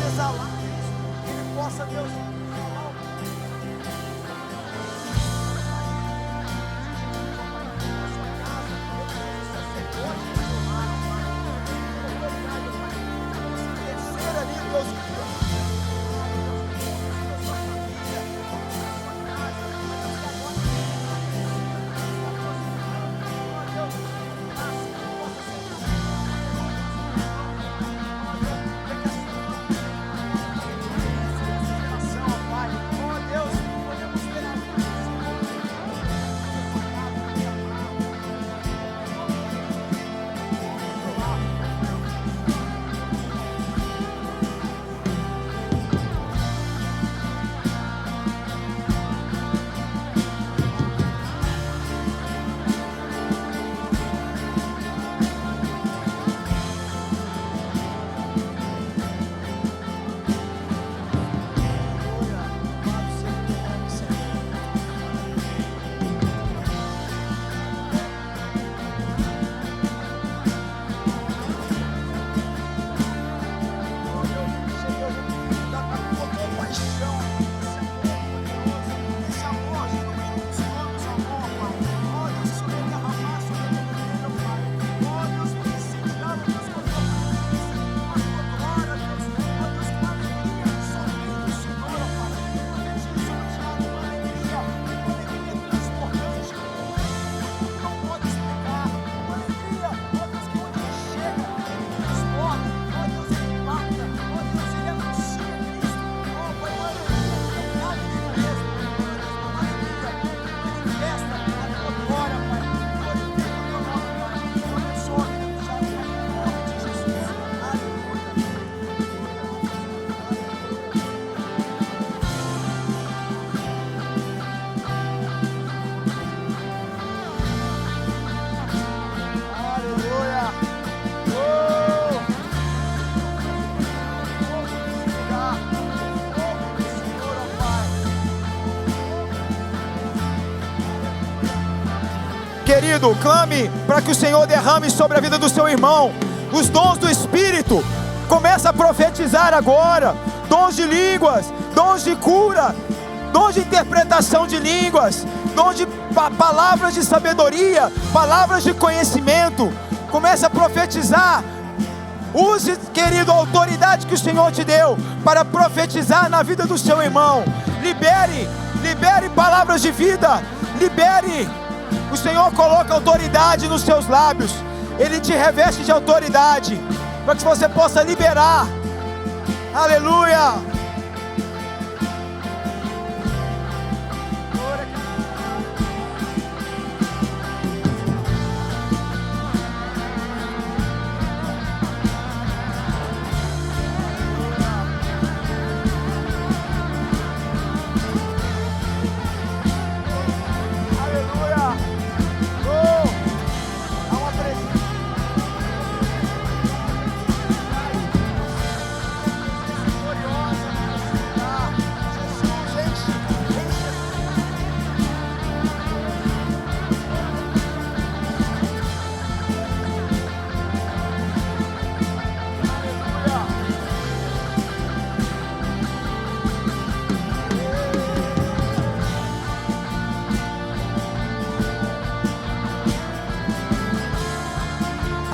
Speaker 1: exalar isso, que Ele possa, Deus, falar o descer ali, Deus, querido, clame para que o Senhor derrame sobre a vida do seu irmão os dons do Espírito. Começa a profetizar agora, dons de línguas, dons de cura, dons de interpretação de línguas, dons de palavras de sabedoria, palavras de conhecimento. Começa a profetizar. Use, querido, a autoridade que o Senhor te deu para profetizar na vida do seu irmão. Libere palavras de vida, libere. O Senhor coloca autoridade nos seus lábios, Ele te reveste de autoridade, para que você possa liberar. Aleluia!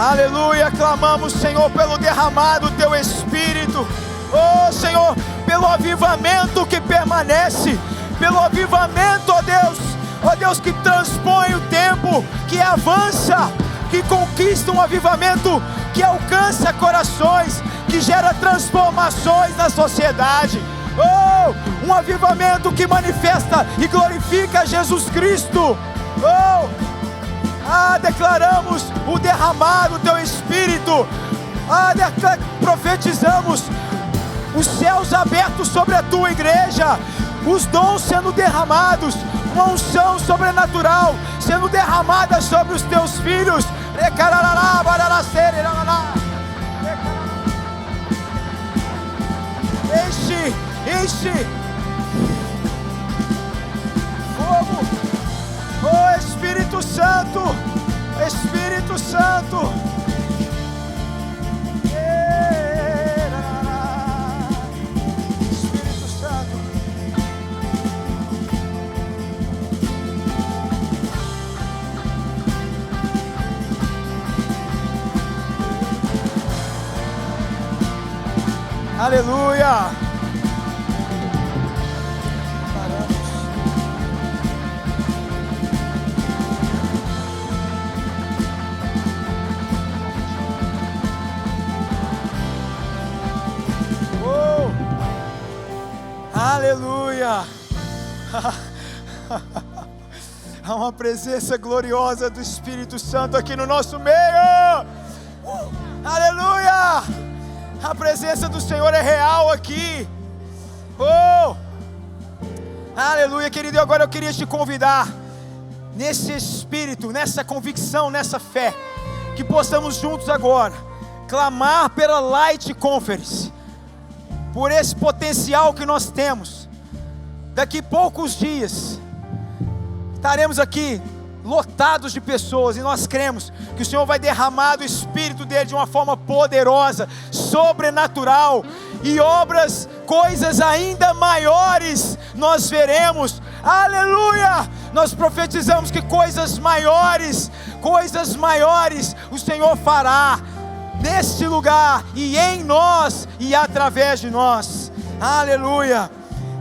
Speaker 1: Aleluia, clamamos, Senhor, pelo derramado Teu Espírito. Oh, Senhor, pelo avivamento que permanece, pelo avivamento, ó Deus, que transpõe o tempo, que avança, que conquista um avivamento, que alcança corações, que gera transformações na sociedade. Oh, um avivamento que manifesta e glorifica Jesus Cristo. Oh, declaramos o derramado do Teu Espírito. Profetizamos os céus abertos sobre a Tua igreja, os dons sendo derramados, uma unção sobrenatural sendo derramada sobre os Teus filhos. Enche fogo. Oh, Espírito Santo, Espírito Santo. Aleluia. Aleluia. Há uma presença gloriosa do Espírito Santo aqui no nosso meio. Aleluia. A presença do Senhor é real aqui. Aleluia, querido. E agora eu queria te convidar, nesse espírito, nessa convicção, nessa fé, que possamos juntos agora clamar pela Light Conference, por esse potencial que nós temos. Daqui poucos dias estaremos aqui lotados de pessoas, e nós cremos que o Senhor vai derramar do Espírito dele de uma forma poderosa, sobrenatural, e coisas ainda maiores nós veremos. Aleluia! Nós profetizamos que coisas maiores o Senhor fará neste lugar, e em nós, e através de nós. Aleluia!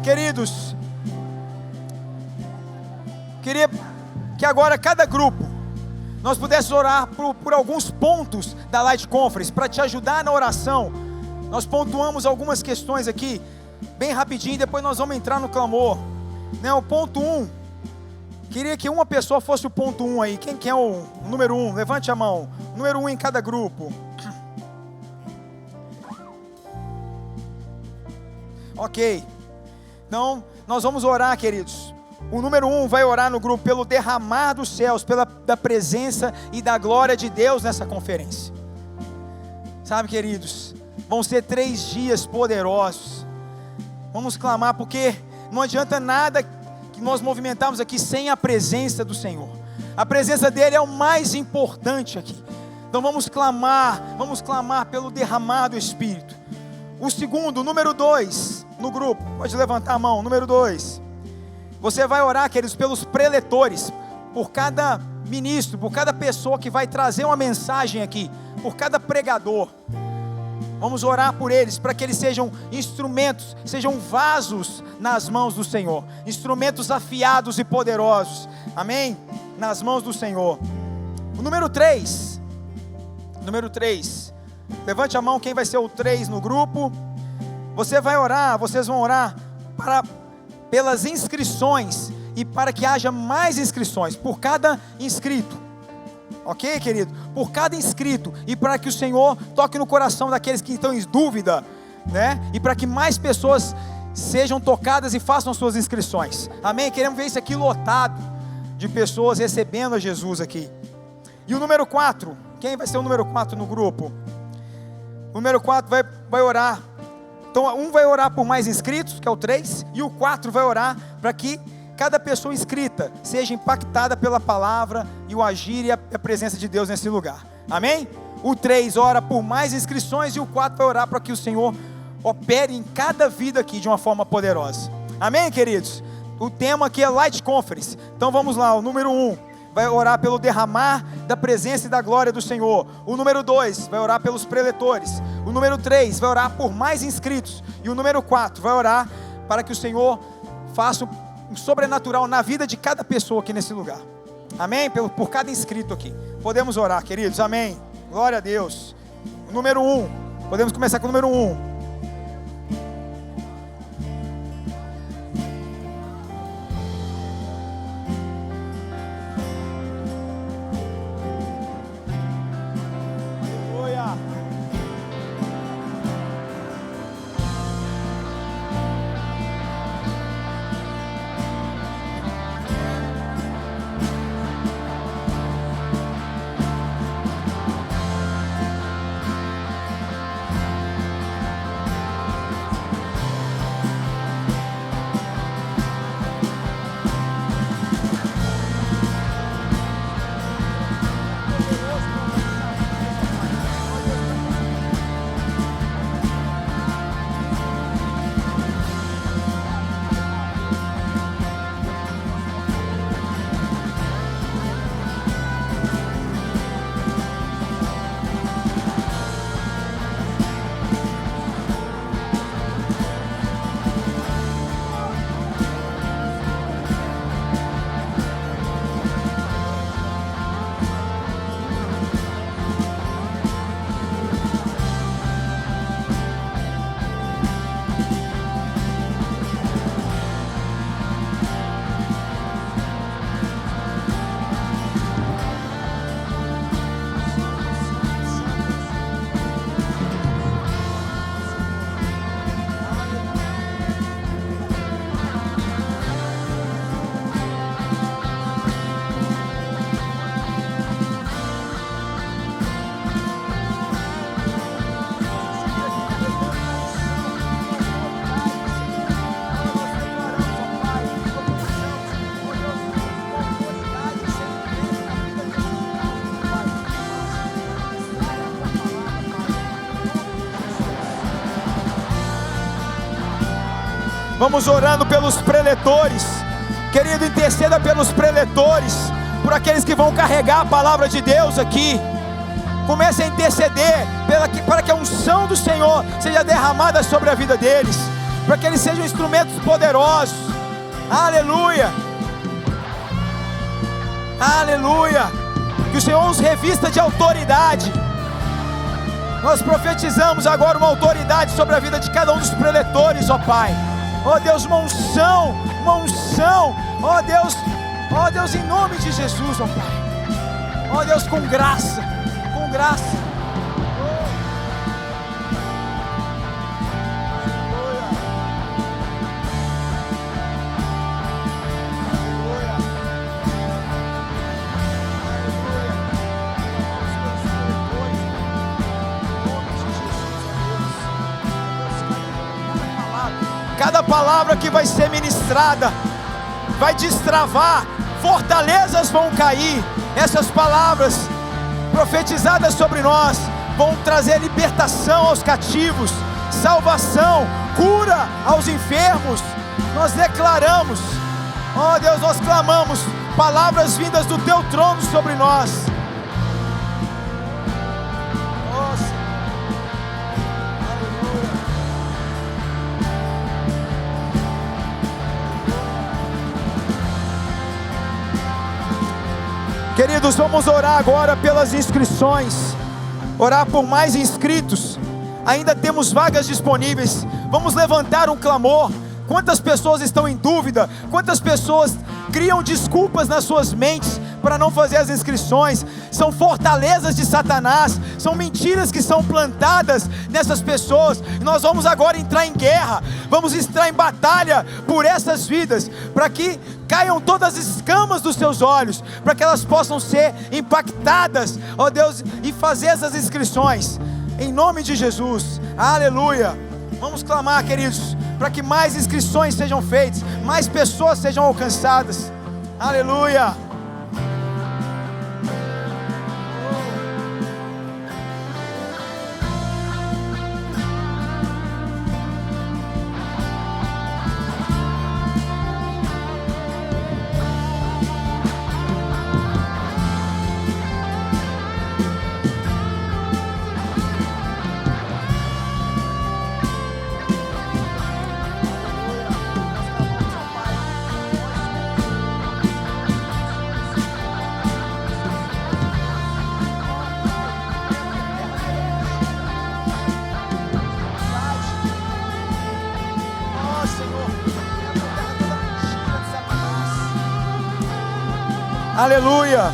Speaker 1: Queridos, queria que agora cada grupo nós pudéssemos orar por alguns pontos da Light Conference, para te ajudar na oração. Nós pontuamos algumas questões aqui, bem rapidinho, depois nós vamos entrar no clamor. O ponto 1, queria que uma pessoa fosse o ponto 1 aí. Quem é o número 1? Levante a mão. Número 1 em cada grupo. Ok, então nós vamos orar, queridos. O número 1 vai orar no grupo pelo derramar dos céus, da presença e da glória de Deus nessa conferência. Sabe, queridos, vão ser 3 dias poderosos. Vamos clamar, porque não adianta nada que nós movimentarmos aqui sem a presença do Senhor. A presença dele é o mais importante aqui. Então vamos clamar pelo derramar do Espírito. O segundo, número 2 no grupo, pode levantar a mão. Número 2, você vai orar, queridos, pelos preletores, por cada ministro, por cada pessoa que vai trazer uma mensagem aqui, por cada pregador. Vamos orar por eles, para que eles sejam instrumentos, sejam vasos nas mãos do Senhor, instrumentos afiados e poderosos, amém? Nas mãos do Senhor. O número 3, levante a mão quem vai ser o 3 no grupo. Vocês vão orar pelas inscrições, e para que haja mais inscrições, por cada inscrito. Ok, querido? Por cada inscrito, e para que o Senhor toque no coração daqueles que estão em dúvida, né? E para que mais pessoas sejam tocadas e façam suas inscrições. Amém? Queremos ver isso aqui lotado de pessoas recebendo a Jesus aqui. E o número 4, quem vai ser o número 4 no grupo? O número 4 vai orar. Então, um vai orar por mais inscritos, que é o 3, e o 4 vai orar para que cada pessoa inscrita seja impactada pela palavra e o agir e a presença de Deus nesse lugar. Amém? O 3 ora por mais inscrições, e o 4 vai orar para que o Senhor opere em cada vida aqui de uma forma poderosa. Amém, queridos? O tema aqui é Light Conference. Então vamos lá, o número 1 vai orar pelo derramar da presença e da glória do Senhor. O número 2 vai orar pelos preletores. O número 3 vai orar por mais inscritos. E o número 4 vai orar para que o Senhor faça um sobrenatural na vida de cada pessoa aqui nesse lugar. Amém? Por cada inscrito aqui. Podemos orar, queridos. Amém. Glória a Deus. O número 1. Podemos começar com o número 1. Vamos orando pelos preletores. Querido, interceda pelos preletores, por aqueles que vão carregar a palavra de Deus aqui. Comece a interceder para que a unção do Senhor seja derramada sobre a vida deles, para que eles sejam instrumentos poderosos. Aleluia, aleluia. Que o Senhor os revista de autoridade. Nós profetizamos agora uma autoridade sobre a vida de cada um dos preletores, ó Pai. Ó Deus, uma unção, ó Deus, em nome de Jesus, ó Pai. Ó Deus, com graça. Cada palavra que vai ser ministrada vai destravar, fortalezas vão cair. Essas palavras profetizadas sobre nós vão trazer libertação aos cativos, salvação, cura aos enfermos. Nós declaramos, ó Deus, nós clamamos palavras vindas do teu trono sobre nós. Queridos, vamos orar agora pelas inscrições, orar por mais inscritos. Ainda temos vagas disponíveis. Vamos levantar um clamor. Quantas pessoas estão em dúvida? Quantas pessoas criam desculpas nas suas mentes para não fazer as inscrições? São fortalezas de Satanás, são mentiras que são plantadas nessas pessoas. E nós vamos agora entrar em guerra, vamos entrar em batalha por essas vidas, para que caiam todas as escamas dos seus olhos, para que elas possam ser impactadas, ó Deus, e fazer essas inscrições, em nome de Jesus. Aleluia. Vamos clamar, queridos, para que mais inscrições sejam feitas, mais pessoas sejam alcançadas. Aleluia. Aleluia.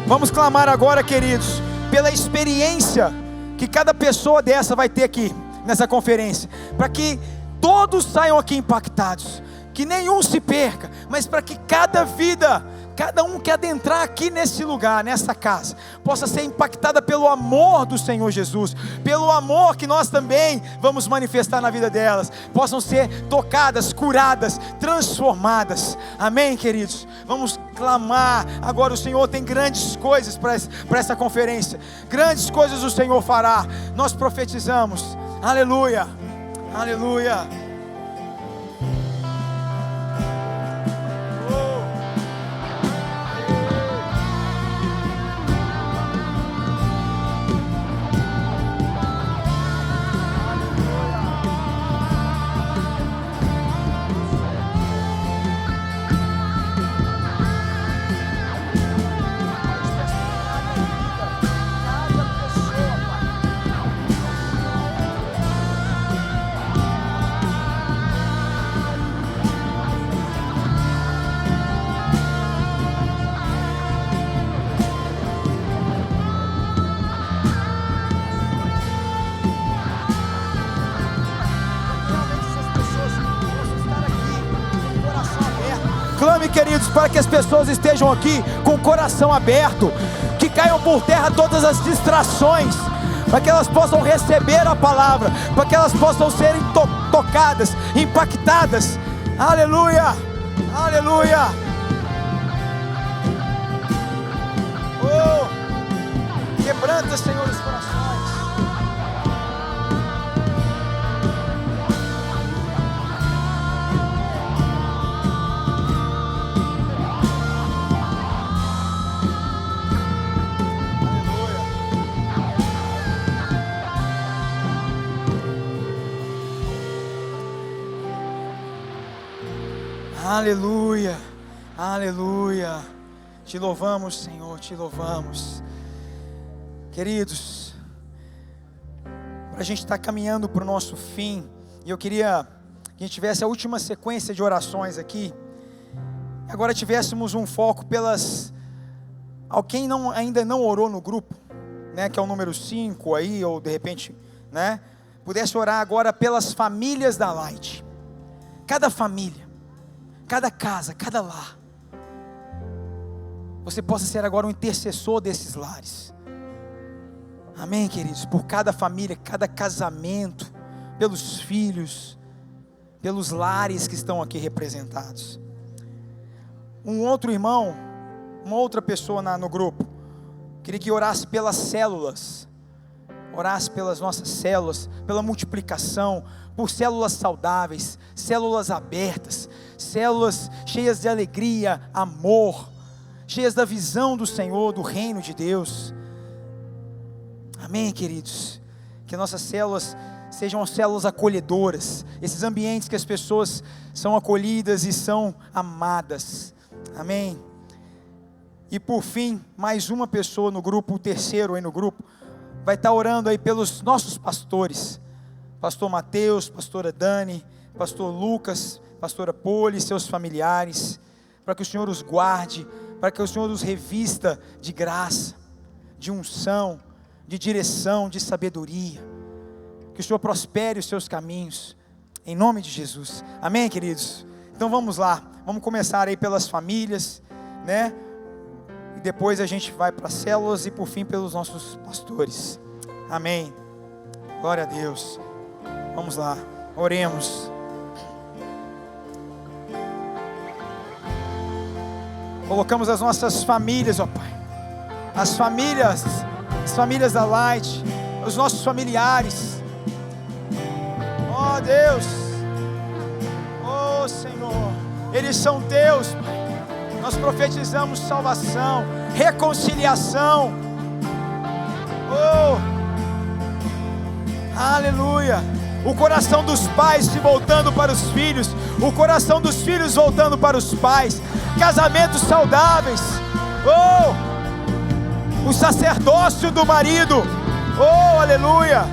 Speaker 1: Vamos clamar agora, queridos, pela experiência que cada pessoa dessa vai ter aqui nessa conferência, para que todos saiam aqui impactados, que nenhum se perca, mas para que cada vida, cada um que adentrar aqui nesse lugar, nessa casa, possa ser impactada pelo amor do Senhor Jesus, pelo amor que nós também vamos manifestar na vida delas, possam ser tocadas, curadas, transformadas. Amém, queridos? Vamos clamar. Agora o Senhor tem grandes coisas para essa conferência, grandes coisas o Senhor fará. Nós profetizamos. Aleluia, aleluia. Clame, queridos, para que as pessoas estejam aqui com o coração aberto, que caiam por terra todas as distrações, para que elas possam receber a palavra, para que elas possam serem tocadas, impactadas. Aleluia, aleluia. Oh, quebranta, Senhor, os corações. Aleluia, aleluia. Te louvamos, Senhor, te louvamos. Queridos, para a gente estar caminhando para o nosso fim, e eu queria que a gente tivesse a última sequência de orações aqui. Agora tivéssemos um foco pelas... Quem ainda não orou no grupo, né, que é o número 5 aí, ou de repente, né, pudesse orar agora pelas famílias da Light. Cada família, cada casa, cada lar. Você possa ser agora um intercessor desses lares. Amém, queridos? Por cada família, cada casamento, pelos filhos, pelos lares que estão aqui representados. Um outro irmão, uma outra pessoa no grupo, queria que orasse pelas células, orasse pelas nossas células, pela multiplicação, por células saudáveis, células abertas, células cheias de alegria, amor, cheias da visão do Senhor, do reino de Deus. Amém, queridos? Que nossas células sejam células acolhedoras, esses ambientes que as pessoas são acolhidas e são amadas. Amém? E por fim, mais uma pessoa no grupo, o terceiro aí no grupo, vai estar orando aí pelos nossos pastores, pastor Mateus, pastora Dani, pastor Lucas, pastora Poli, seus familiares, para que o Senhor os guarde, para que o Senhor os revista de graça, de unção, de direção, de sabedoria, que o Senhor prospere os seus caminhos, em nome de Jesus. Amém, queridos? Então vamos lá, vamos começar aí pelas famílias, né? E depois a gente vai para as células e por fim pelos nossos pastores. Amém. Glória a Deus. Vamos lá, oremos. Colocamos as nossas famílias, ó Pai. As famílias da Light, os nossos familiares. Ó Deus. Ó Senhor. Eles são teus, Pai. Nós profetizamos salvação, reconciliação. Oh, aleluia. O coração dos pais se voltando para os filhos, o coração dos filhos voltando para os pais, casamentos saudáveis. Oh, o sacerdócio do marido. Oh, aleluia.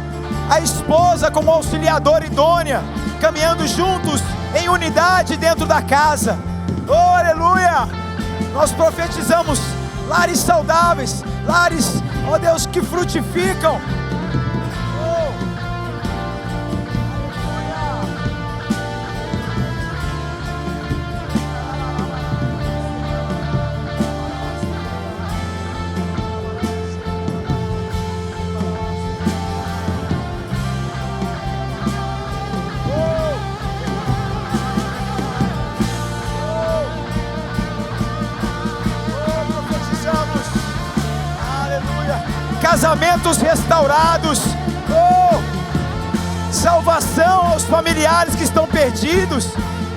Speaker 1: A esposa como auxiliadora idônea, caminhando juntos em unidade dentro da casa. Oh, aleluia. Nós profetizamos lares saudáveis, lares, ó Deus, que frutificam. Casamentos restaurados. Oh, salvação aos familiares que estão perdidos,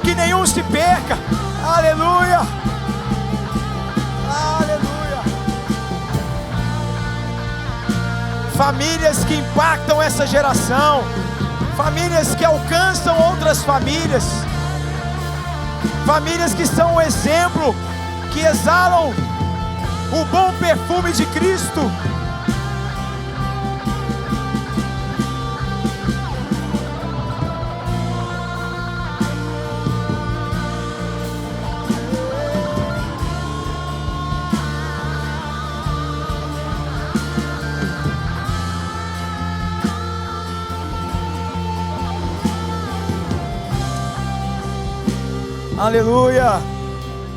Speaker 1: que nenhum se perca. Aleluia, aleluia. Famílias que impactam essa geração, famílias que alcançam outras famílias, famílias que são um exemplo, que exalam o bom perfume de Cristo. Aleluia.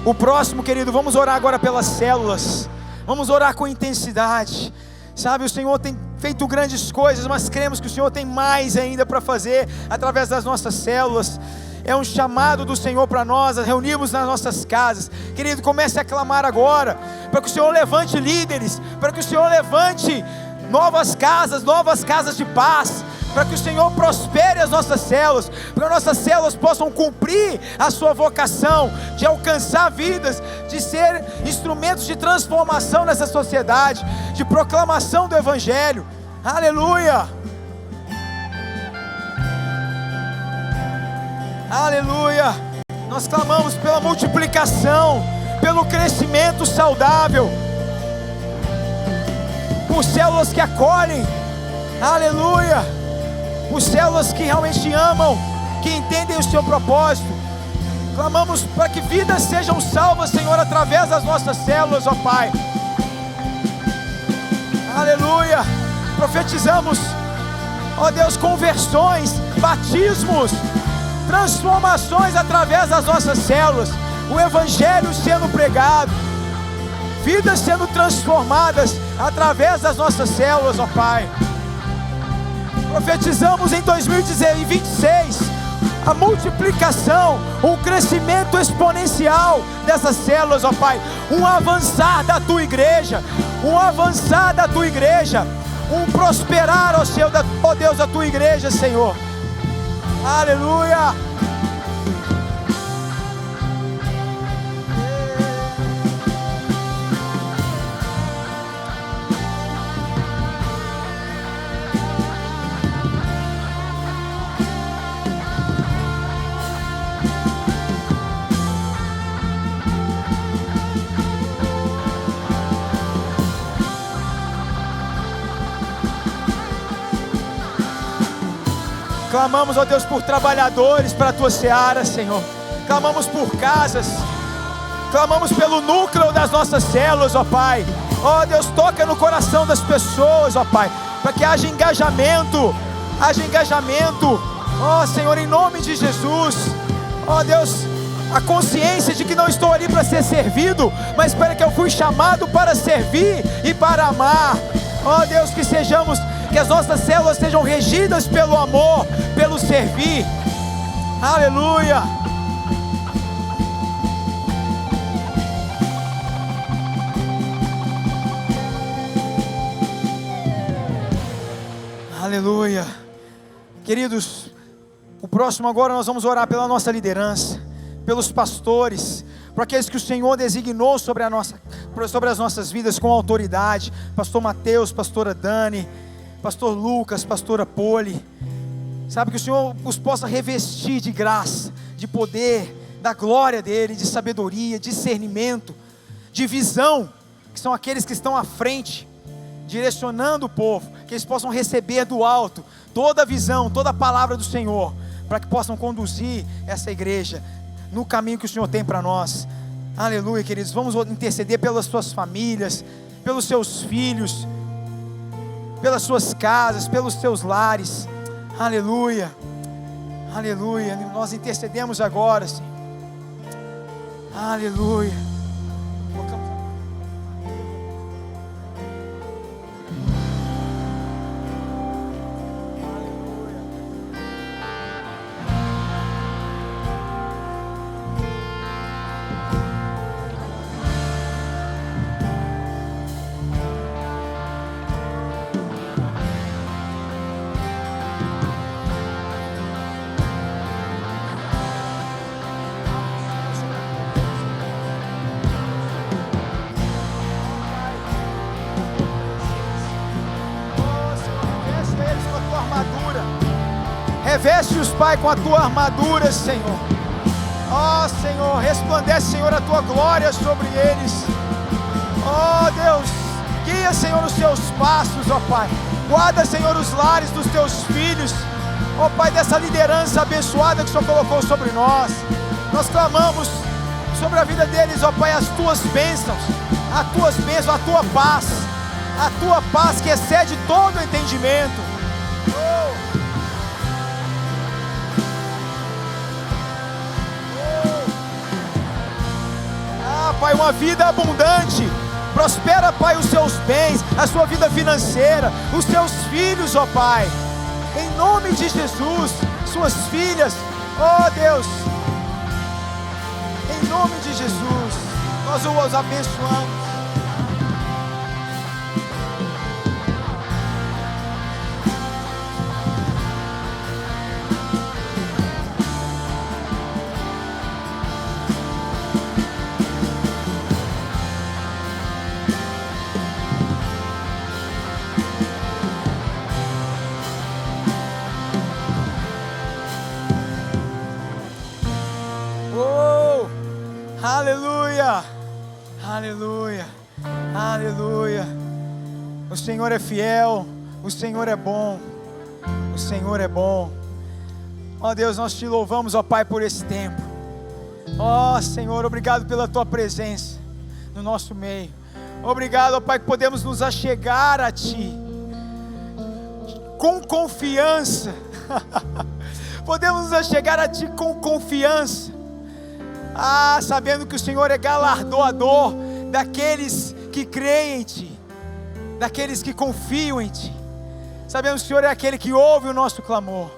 Speaker 1: O próximo, querido, vamos orar agora pelas células. Vamos orar com intensidade. Sabe, o Senhor tem feito grandes coisas, mas cremos que o Senhor tem mais ainda para fazer através das nossas células. É um chamado do Senhor para nós, reunirmos nas nossas casas. Querido, comece a clamar agora, para que o Senhor levante líderes, para que o Senhor levante novas casas de paz, para que o Senhor prospere as nossas células, para que nossas células possam cumprir a sua vocação de alcançar vidas, de ser instrumentos de transformação nessa sociedade, de proclamação do Evangelho. Aleluia, aleluia. Nós clamamos pela multiplicação, pelo crescimento saudável, por células que acolhem, aleluia, por células que realmente amam, que entendem o seu propósito. Clamamos para que vidas sejam salvas, Senhor, através das nossas células, ó Pai. Aleluia. Profetizamos, ó Deus, conversões, batismos, transformações através das nossas células. O Evangelho sendo pregado, vidas sendo transformadas através das nossas células, ó Pai. Profetizamos em 2026 a multiplicação, um crescimento exponencial dessas células, ó Pai. Um avançar da Tua igreja, um avançar da Tua igreja, um prosperar, ó Deus, da Tua igreja, Senhor. Aleluia. Clamamos, ó Deus, por trabalhadores para a Tua seara, Senhor. Clamamos por casas. Clamamos pelo núcleo das nossas células, ó Pai. Ó Deus, toca no coração das pessoas, ó Pai, para que haja engajamento. Haja engajamento. Ó Senhor, em nome de Jesus. Ó Deus, a consciência de que não estou ali para ser servido, mas para que eu fui chamado para servir e para amar. Ó Deus, que as nossas células sejam regidas pelo amor, pelo servir. Aleluia. Aleluia. Queridos, o próximo agora nós vamos orar pela nossa liderança, pelos pastores, por aqueles que o Senhor designou sobre as nossas vidas com autoridade. Pastor Mateus, pastora Dani, pastor Lucas, pastora Poli. Sabe, que o Senhor os possa revestir de graça, de poder, da glória dEle, de sabedoria, discernimento, de visão, que são aqueles que estão à frente, direcionando o povo, que eles possam receber do alto toda a visão, toda a palavra do Senhor, para que possam conduzir essa igreja no caminho que o Senhor tem para nós. Aleluia, queridos. Vamos interceder pelas suas famílias, pelos seus filhos, pelas suas casas, pelos seus lares. Aleluia, aleluia. Nós intercedemos agora, Senhor. Aleluia. Reveste-os, Pai, com a Tua armadura, Senhor. Ó Senhor, resplandece, Senhor, a Tua glória sobre eles. Ó Deus, guia, Senhor, os Teus passos, ó Pai. Guarda, Senhor, os lares dos Teus filhos. Ó Pai, dessa liderança abençoada que o Senhor colocou sobre nós. Nós clamamos sobre a vida deles, ó Pai, as Tuas bênçãos, a Tua paz que excede todo o entendimento. Pai, uma vida abundante. Prospera, Pai, os seus bens, a sua vida financeira, os seus filhos, ó Pai, em nome de Jesus, suas filhas, ó Deus, em nome de Jesus, nós os abençoamos. Oh! Aleluia, aleluia, aleluia. O Senhor é fiel, o Senhor é bom, o Senhor é bom. Ó Deus, nós te louvamos, ó Pai, por esse tempo. Ó Senhor, obrigado pela tua presença no nosso meio. Obrigado, ó Pai, que podemos nos achegar a Ti com confiança. Podemos nos achegar a Ti com confiança. Sabendo que o Senhor é galardoador daqueles que creem em Ti, daqueles que confiam em Ti. Sabemos que o Senhor é aquele que ouve o nosso clamor.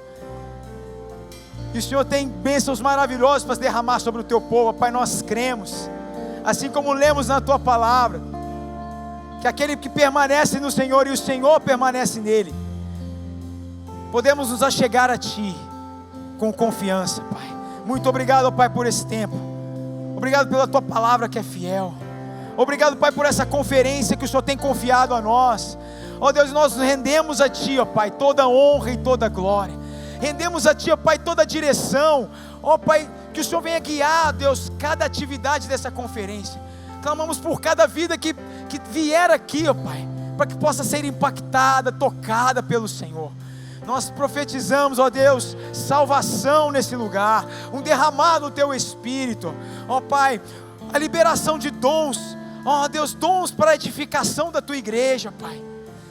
Speaker 1: E o Senhor tem bênçãos maravilhosas para derramar sobre o Teu povo. Pai, nós cremos, assim como lemos na Tua palavra, que aquele que permanece no Senhor e o Senhor permanece nele, podemos nos achegar a Ti com confiança, Pai. Muito obrigado, Pai, por esse tempo. Obrigado pela Tua palavra que é fiel. Obrigado, Pai, por essa conferência que o Senhor tem confiado a nós. Ó Deus, nós rendemos a Ti, ó Pai, toda honra e toda glória. Rendemos a Ti, ó Pai, toda a direção. Ó Pai, que o Senhor venha guiar, Deus, cada atividade dessa conferência. Clamamos por cada vida que vier aqui, ó Pai, para que possa ser impactada, tocada pelo Senhor. Nós profetizamos, ó Deus, salvação nesse lugar, um derramar do Teu Espírito, ó Pai, a liberação de dons, ó Deus, dons para a edificação da Tua igreja, Pai.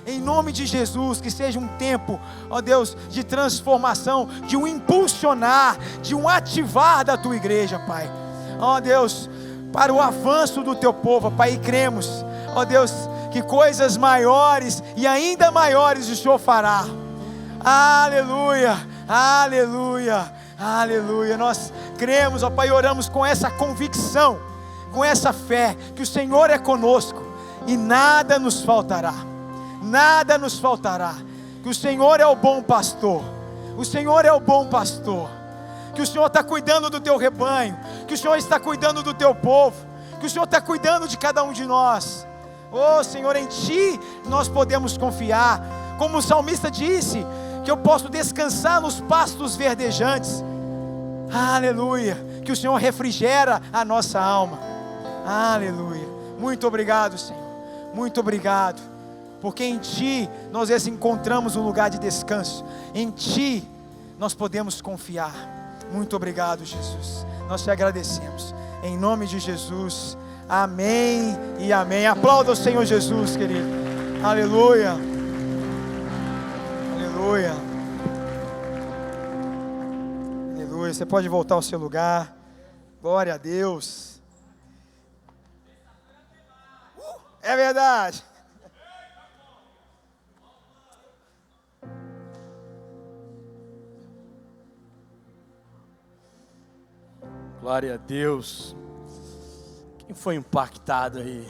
Speaker 1: Em nome de Jesus, que seja um tempo, ó Deus, de transformação, de um impulsionar, de um ativar da Tua igreja, Pai. Ó Deus, para o avanço do Teu povo, Pai, e cremos, ó Deus, que coisas maiores e ainda maiores o Senhor fará. Aleluia, aleluia, aleluia. Nós cremos, ó Pai, e oramos com essa convicção, com essa fé, que o Senhor é conosco e nada nos faltará. Nada nos faltará, que o Senhor é o bom pastor, o Senhor é o bom pastor, que o Senhor está cuidando do Teu rebanho, que o Senhor está cuidando do Teu povo, que o Senhor está cuidando de cada um de nós. Oh Senhor, em Ti nós podemos confiar, como o salmista disse, que eu posso descansar nos pastos verdejantes. Aleluia, que o Senhor refrigera a nossa alma. Aleluia, muito obrigado, Senhor, muito obrigado. Porque em Ti nós encontramos um lugar de descanso. Em Ti nós podemos confiar. Muito obrigado, Jesus. Nós Te agradecemos. Em nome de Jesus. Amém e amém. Aplauda o Senhor Jesus, querido. Aleluia. Aleluia. Aleluia. Você pode voltar ao seu lugar. Glória a Deus. É verdade.
Speaker 3: Glória a Deus. Quem foi impactado aí?